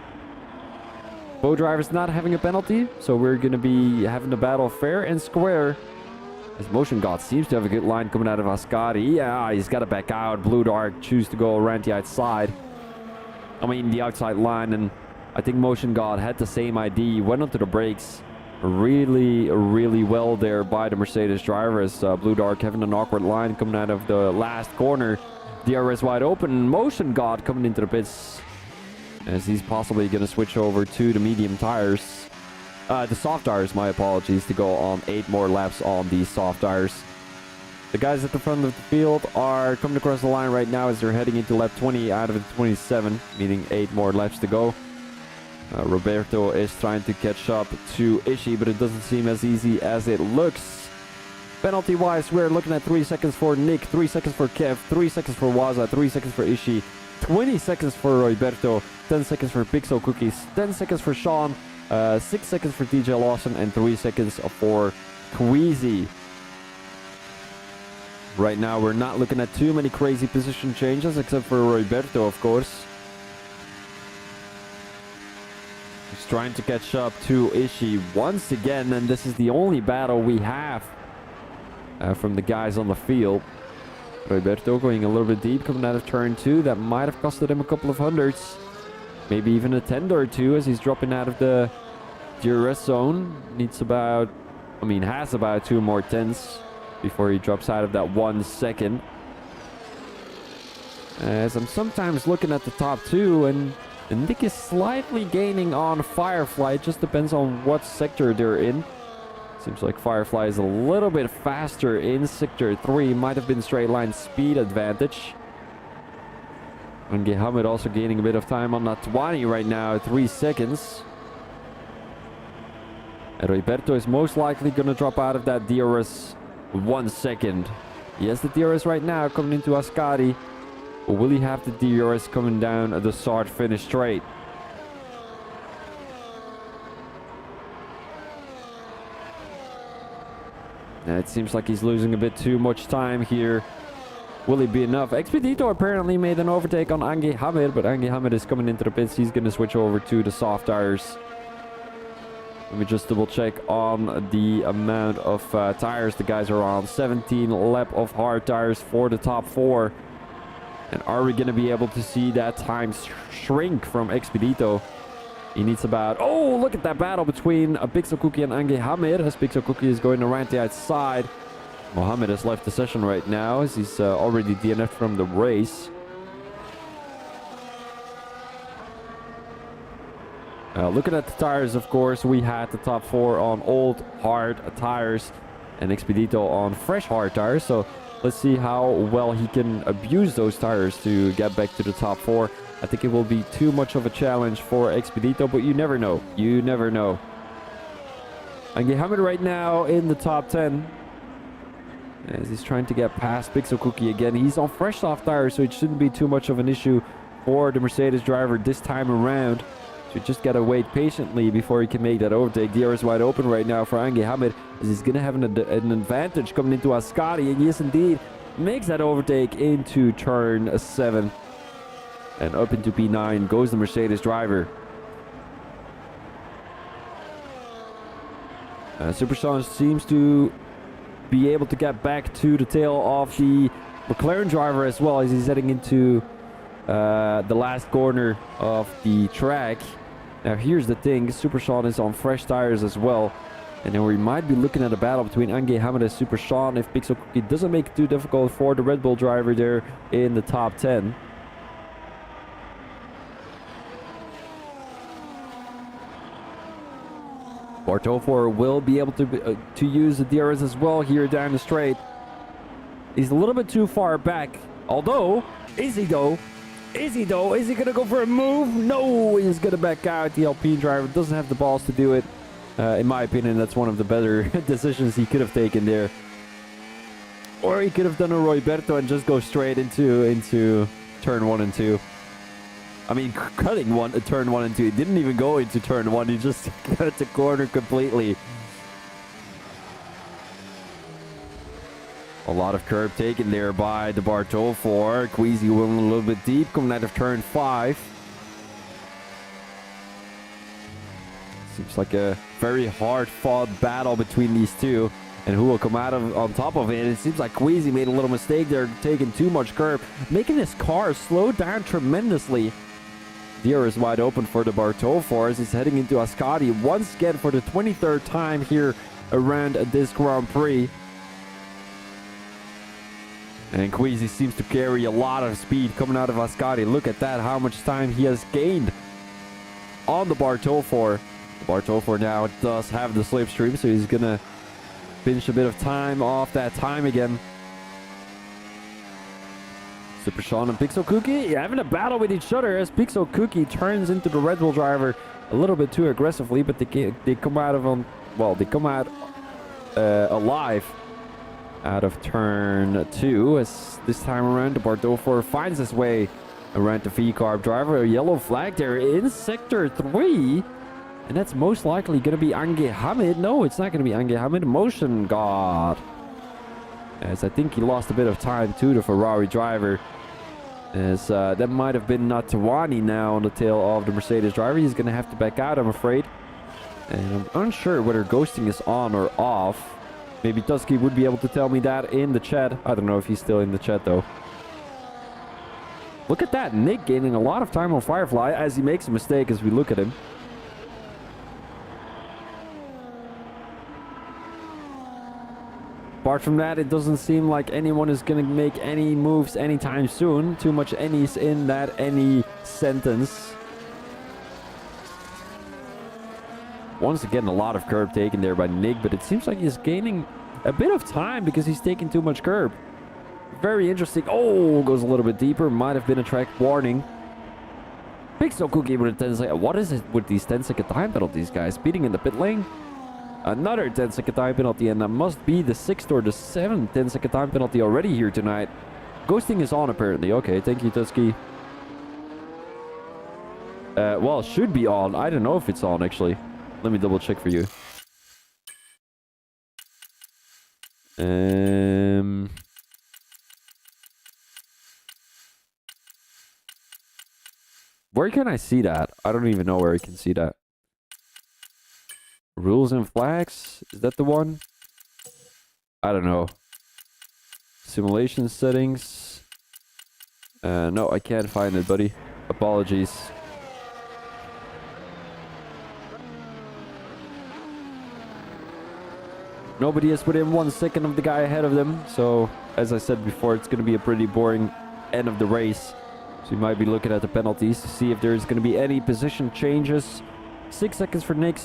Both drivers not having a penalty, so we're going to be having the battle fair and square, as Motion God seems to have a good line coming out of Ascari. Yeah, he's got to back out. Blue Dark choose to go around the outside. I mean, the outside line, and I think Motion God had the same ID. Went onto the brakes really, really well there by the Mercedes driver, as Blue Dark having an awkward line coming out of the last corner. DRS wide open. Motion God coming into the pits, as he's possibly going to switch over to the medium tires. The soft tires, my apologies, to go on 8 more laps on these soft tires. The guys at the front of the field are coming across the line right now as they're heading into lap 20 out of the 27, meaning 8 more laps to go. Roberto is trying to catch up to Ishii, but it doesn't seem as easy as it looks. Penalty-wise, we're looking at 3 seconds for Nick, 3 seconds for Kev, 3 seconds for Waza, 3 seconds for Ishii, 20 seconds for Roberto, 10 seconds for Pixel Cookies, 10 seconds for Sean, 6 seconds for TJ Lawson, and 3 seconds for Queasy. Right now, we're not looking at too many crazy position changes, except for Roberto, of course. He's trying to catch up to Ishii once again, and this is the only battle we have from the guys on the field. Roberto going a little bit deep, coming out of turn 2. That might have costed him a couple of hundreds. Maybe even a tender or two, as he's dropping out of the DRS zone. Needs about, has about 2 more tenths before he drops out of that 1 second. As I'm sometimes looking at the top 2, and Nick is slightly gaining on Firefly. It just depends on what sector they're in. Seems like Firefly is a little bit faster in Sector 3. Might have been straight line speed advantage. And Hamid also gaining a bit of time on Natwani right now, 3 seconds. And Roberto is most likely going to drop out of that DRS 1 second. He has the DRS right now coming into Ascari. But will he have the DRS coming down at the start-finish straight? It seems like he's losing a bit too much time here. Will it be enough? Expedito apparently made an overtake on Ange Hamid, but Ange Hamid is coming into the pits. He's going to switch over to the soft tires. Let me just double check on the amount of tires the guys are on. 17 lap of hard tires for the top 4. And are we going to be able to see that time shrink from Expedito? He needs about... Oh, look at that battle between Pixel Cookie and Ange Hamid, as Pixel Cookie is going around the outside. Mohammed has left the session right now, as he's already DNF'd from the race. Looking at the tires, of course, we had the top 4 on old hard tires and Expedito on fresh hard tires. So let's see how well he can abuse those tires to get back to the top 4. I think it will be too much of a challenge for Expedito, but you never know. You never know. Ange Hamid right now in the top 10. As he's trying to get past Pixel Cookie again. He's on fresh soft tires, so it shouldn't be too much of an issue for the Mercedes driver this time around. So you just gotta wait patiently before he can make that overtake. DRS wide open right now for Ange Hamid, as he's gonna have an advantage coming into Ascari. And yes, indeed, makes that overtake into turn 7. And up into P9 goes the Mercedes driver. Super Sean seems to be able to get back to the tail of the McLaren driver as well, as he's heading into the last corner of the track. Now here's the thing, Super Sean is on fresh tires as well, and then we might be looking at a battle between Ange Hamid and Super Sean if Pixel Cookie doesn't make it too difficult for the Red Bull driver there in the top 10. Bartofor will be able to use the DRS as well here down the straight. He's a little bit too far back. Although, is he though? Is he though? Is he going to go for a move? No, he's going to back out. The Alpine driver doesn't have the balls to do it. In my opinion, that's one of the better decisions he could have taken there. Or he could have done a Roberto and just go straight into turn 1 and 2. I mean, cutting turn 1 and 2. He didn't even go into turn 1. He just cut the corner completely. A lot of curb taken there by the Bartofor. Queasy went a little bit deep, coming out of turn 5. Seems like a very hard-fought battle between these two. And who will come out on top of it? It seems like Queasy made a little mistake there, taking too much curb, making his car slow down tremendously. DRS wide open for the Bartofor as he's heading into Ascari once again for the 23rd time here around this Grand Prix. And Queasy seems to carry a lot of speed coming out of Ascari. Look at that, how much time he has gained on the Bartofor. The Bartofor now does have the slipstream, so he's going to pinch a bit of time off that time again. Super Sean and Pixel Cookie having a battle with each other as Pixel Cookie turns into the Red Bull driver a little bit too aggressively, but they come out alive out of turn 2, as this time around the Bartofor finds his way around the V-Carb driver. A yellow flag there in sector 3, and that's most likely going to be Ange Hamid. No, it's not going to be Ange Hamid. Motion God, as I think he lost a bit of time to the Ferrari driver, as that might have been Natwani now on the tail of the Mercedes driver. He's going to have to back out, I'm afraid, and I'm unsure whether ghosting is on or off. Maybe Tusky would be able to tell me that in the chat. I don't know if he's still in the chat though. Look at that, Nick gaining a lot of time on Firefly as he makes a mistake as we look at him. Apart from that, it doesn't seem like anyone is going to make any moves anytime soon. Too much any's in that any sentence. Once again, a lot of curb taken there by Nick, but it seems like he's gaining a bit of time because he's taking too much curb. Very interesting. Oh, goes a little bit deeper. Might have been a track warning. Pixel Cookie with a 10 second. What is it with these 10-second time penalties, guys? Speeding in the pit lane. Another 10-second time penalty, and that must be the 6th or the 7th 10-second time penalty already here tonight. Ghosting is on, apparently. Okay, thank you, Tusky. Well, should be on. I don't know if it's on, actually. Let me double check for you. Where can I see that? I don't even know where I can see that. Rules and flags? Is that the one? I don't know. Simulation settings. No, I can't find it, buddy. Apologies. Nobody is within 1 second of the guy ahead of them. So, as I said before, it's going to be a pretty boring end of the race. So you might be looking at the penalties to see if there's going to be any position changes. 6 seconds for Nick,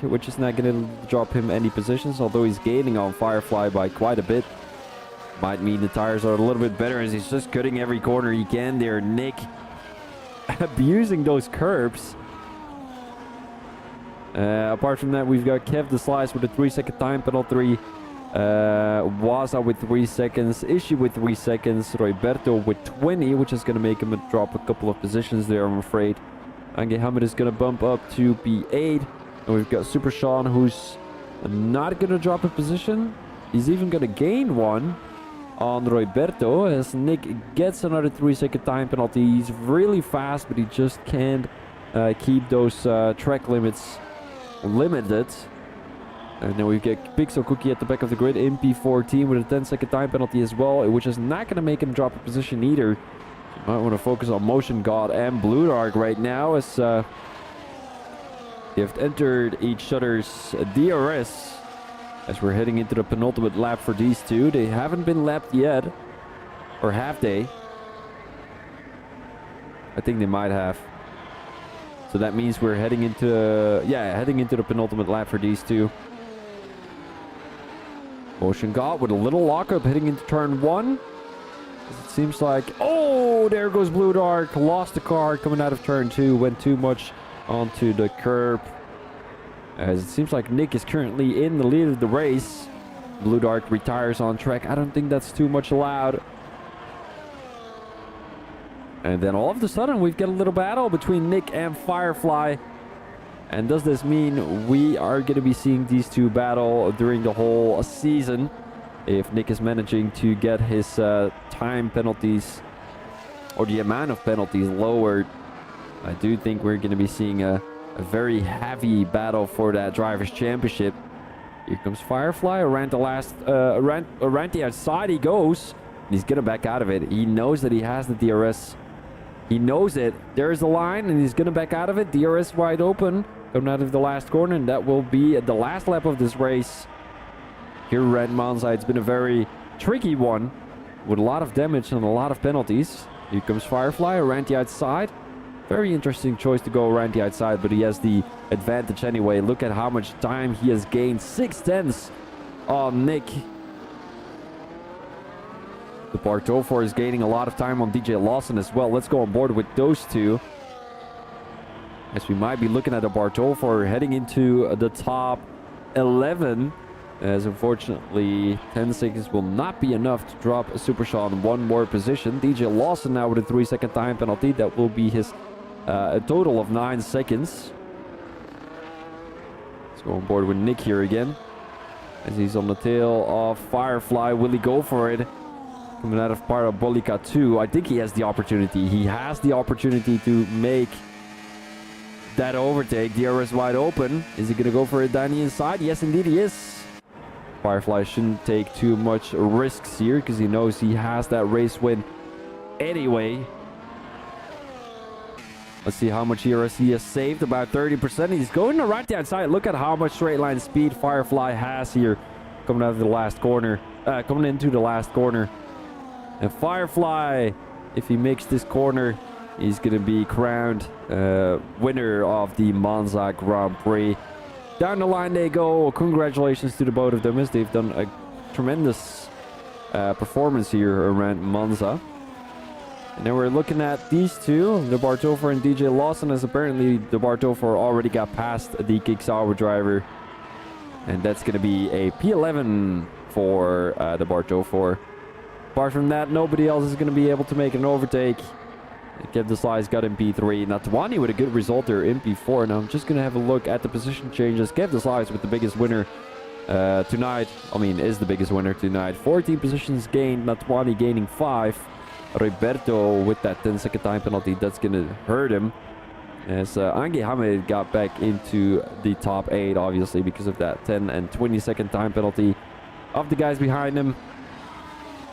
which is not going to drop him any positions, although he's gaining on Firefly by quite a bit. Might mean the tires are a little bit better as he's just cutting every corner he can there. Nick abusing those curbs. Apart from that, we've got Kev the Slice with a 3-second time penalty. Waza with 3 seconds. Ishi with 3 seconds. Royberto with 20, which is going to make him drop a couple of positions there, I'm afraid. Ange Hamid is going to bump up to P8. And we've got Super Sean, who's not going to drop a position. He's even going to gain one on Royberto as Nick gets another 3-second time penalty. He's really fast, but he just can't keep those track limits limited. And then we get Pixel Cookie at the back of the grid in P14 with a 10-second time penalty as well, which is not going to make him drop a position either. You might want to focus on Motion God and Blue Dark right now as they have entered each other's DRS as we're heading into the penultimate lap for these two. They haven't been lapped yet, or have they? I think they might have. So that means we're heading into the penultimate lap for these two. Motion God with a little lockup heading into turn 1. It seems like, oh, there goes Blue Dark. Lost the car coming out of turn 2. Went too much onto the curb. As it seems like Nick is currently in the lead of the race. Blue Dark retires on track. I don't think that's too much allowed. And then all of a sudden we've got a little battle between Nick and Firefly. And does this mean we are going to be seeing these two battle during the whole season? If Nick is managing to get his time penalties or the amount of penalties lowered, I do think we're going to be seeing a very heavy battle for that Drivers' Championship. Here comes Firefly around the outside he goes. He's going to back out of it. He knows that he has the DRS. He knows it. There's a line and he's going to back out of it. DRS wide open. Coming out of the last corner, and that will be the last lap of this race. Here at Monza, it's been a very tricky one with a lot of damage and a lot of penalties. Here comes Firefly around the outside. Very interesting choice to go around the outside, but he has the advantage anyway. Look at how much time he has gained. 6/10 on Nick. The Bartol is gaining a lot of time on DJ Lawson as well. Let's go on board with those two. As we might be looking at a Bartol heading into the top 11. As unfortunately 10 seconds will not be enough to drop a Super Sean one more position. DJ Lawson now with a 3-second time penalty. That will be his a total of 9 seconds. Let's go on board with Nick here again. As he's on the tail of Firefly. Will he go for it? Coming out of Parabolica 2. I think he has the opportunity. He has the opportunity to make that overtake. DRS wide open. Is he going to go for it down the inside? Yes, indeed he is. Firefly shouldn't take too much risks here because he knows he has that race win anyway. Let's see how much DRS he has saved. About 30%. He's going around the outside. Look at how much straight line speed Firefly has here. Coming out of the last corner. Coming into the last corner. And Firefly, if he makes this corner, He's going to be crowned winner of the Monza Grand Prix. Down the line they go. Congratulations to the both of them, as they've done a tremendous performance here around Monza. And then we're looking at these two, the Bartofer and DJ Lawson, as apparently the Bartofer already got past the Kick Sauber driver. And that's going to be a P11 for the Bartofer. Apart from that, nobody else is going to be able to make an overtake. Kev Deslize got in P3. Natwani with a good result there in P4. Now I'm just going to have a look at the position changes. Kev Deslize with the biggest winner tonight. I mean, is the biggest winner tonight. 14 positions gained. Natwani gaining 5. Roberto with that 10-second time penalty. That's going to hurt him. As Ange Hamid got back into the top 8, obviously, because of that 10 and 20-second time penalty of the guys behind him.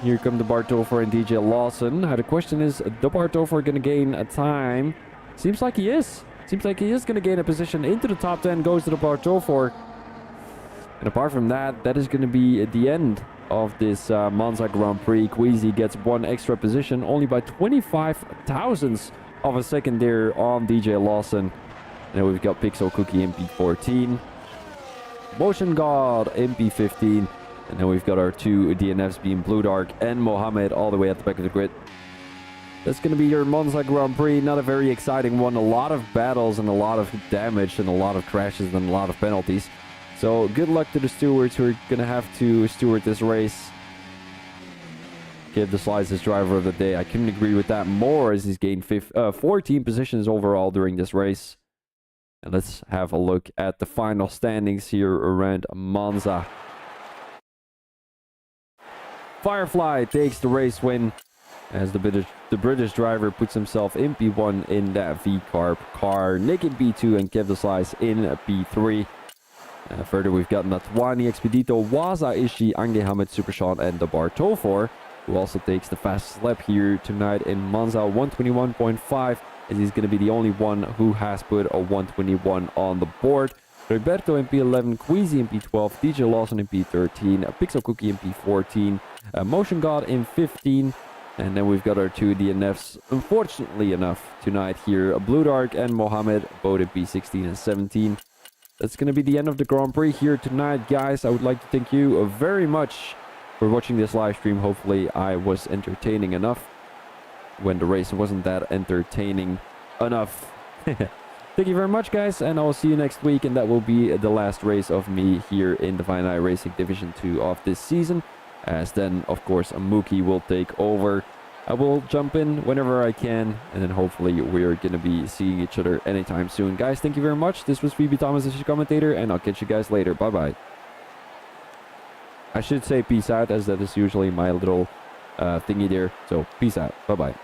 Here come the Bartofer and DJ Lawson. Now the question is, the Bartofer going to gain a time? Seems like he is. Seems like he is going to gain a position into the top 10. Goes to the Bartofer. And apart from that, that is going to be at the end of this Monza Grand Prix. Queasy gets one extra position, only by 25 thousandths of a second there on DJ Lawson. And then we've got Pixel Cookie MP14. Motion God MP15. And then we've got our two DNFs being Blue Dark and Mohammed all the way at the back of the grid. That's going to be your Monza Grand Prix. Not a very exciting one. A lot of battles and a lot of damage and a lot of crashes and a lot of penalties. So good luck to the stewards who are going to have to steward this race. Give the Slice as driver of the day. I couldn't agree with that more, as he's gained 14 positions overall during this race. And let's have a look at the final standings here around Monza. Firefly takes the race win as the British driver puts himself in P1 in that V-Carb car. Nick in P2 and Kev the Slice in P3. Further, we've got Natwani, Expedito, Waza, Ishi, Ange Hamid, Super Sean, and the Bartofor, who also takes the fastest lap here tonight in Monza, 121.5, as he's going to be the only one who has put a 121 on the board. Roberto in P11, Queasy in P12, DJ Lawson in P13, Pixel Cookie in P14, Motion God in 15, and then we've got our two DNFs, unfortunately enough, tonight here, Blue Dark and Mohammed, both in P16 and 17. That's going to be the end of the Grand Prix here tonight, guys. I would like to thank you very much for watching this live stream. Hopefully I was entertaining enough when the race wasn't that entertaining enough. Thank you very much, guys, and I will see you next week, and that will be the last race of me here in Divine Eye Racing Division 2 of this season, as then, of course, Mookie will take over. I will jump in whenever I can, and then hopefully we're going to be seeing each other anytime soon. Guys, thank you very much. This was Phoebe Thomas as your commentator, and I'll catch you guys later. Bye-bye. I should say peace out, as that is usually my little thingy there, so peace out. Bye-bye.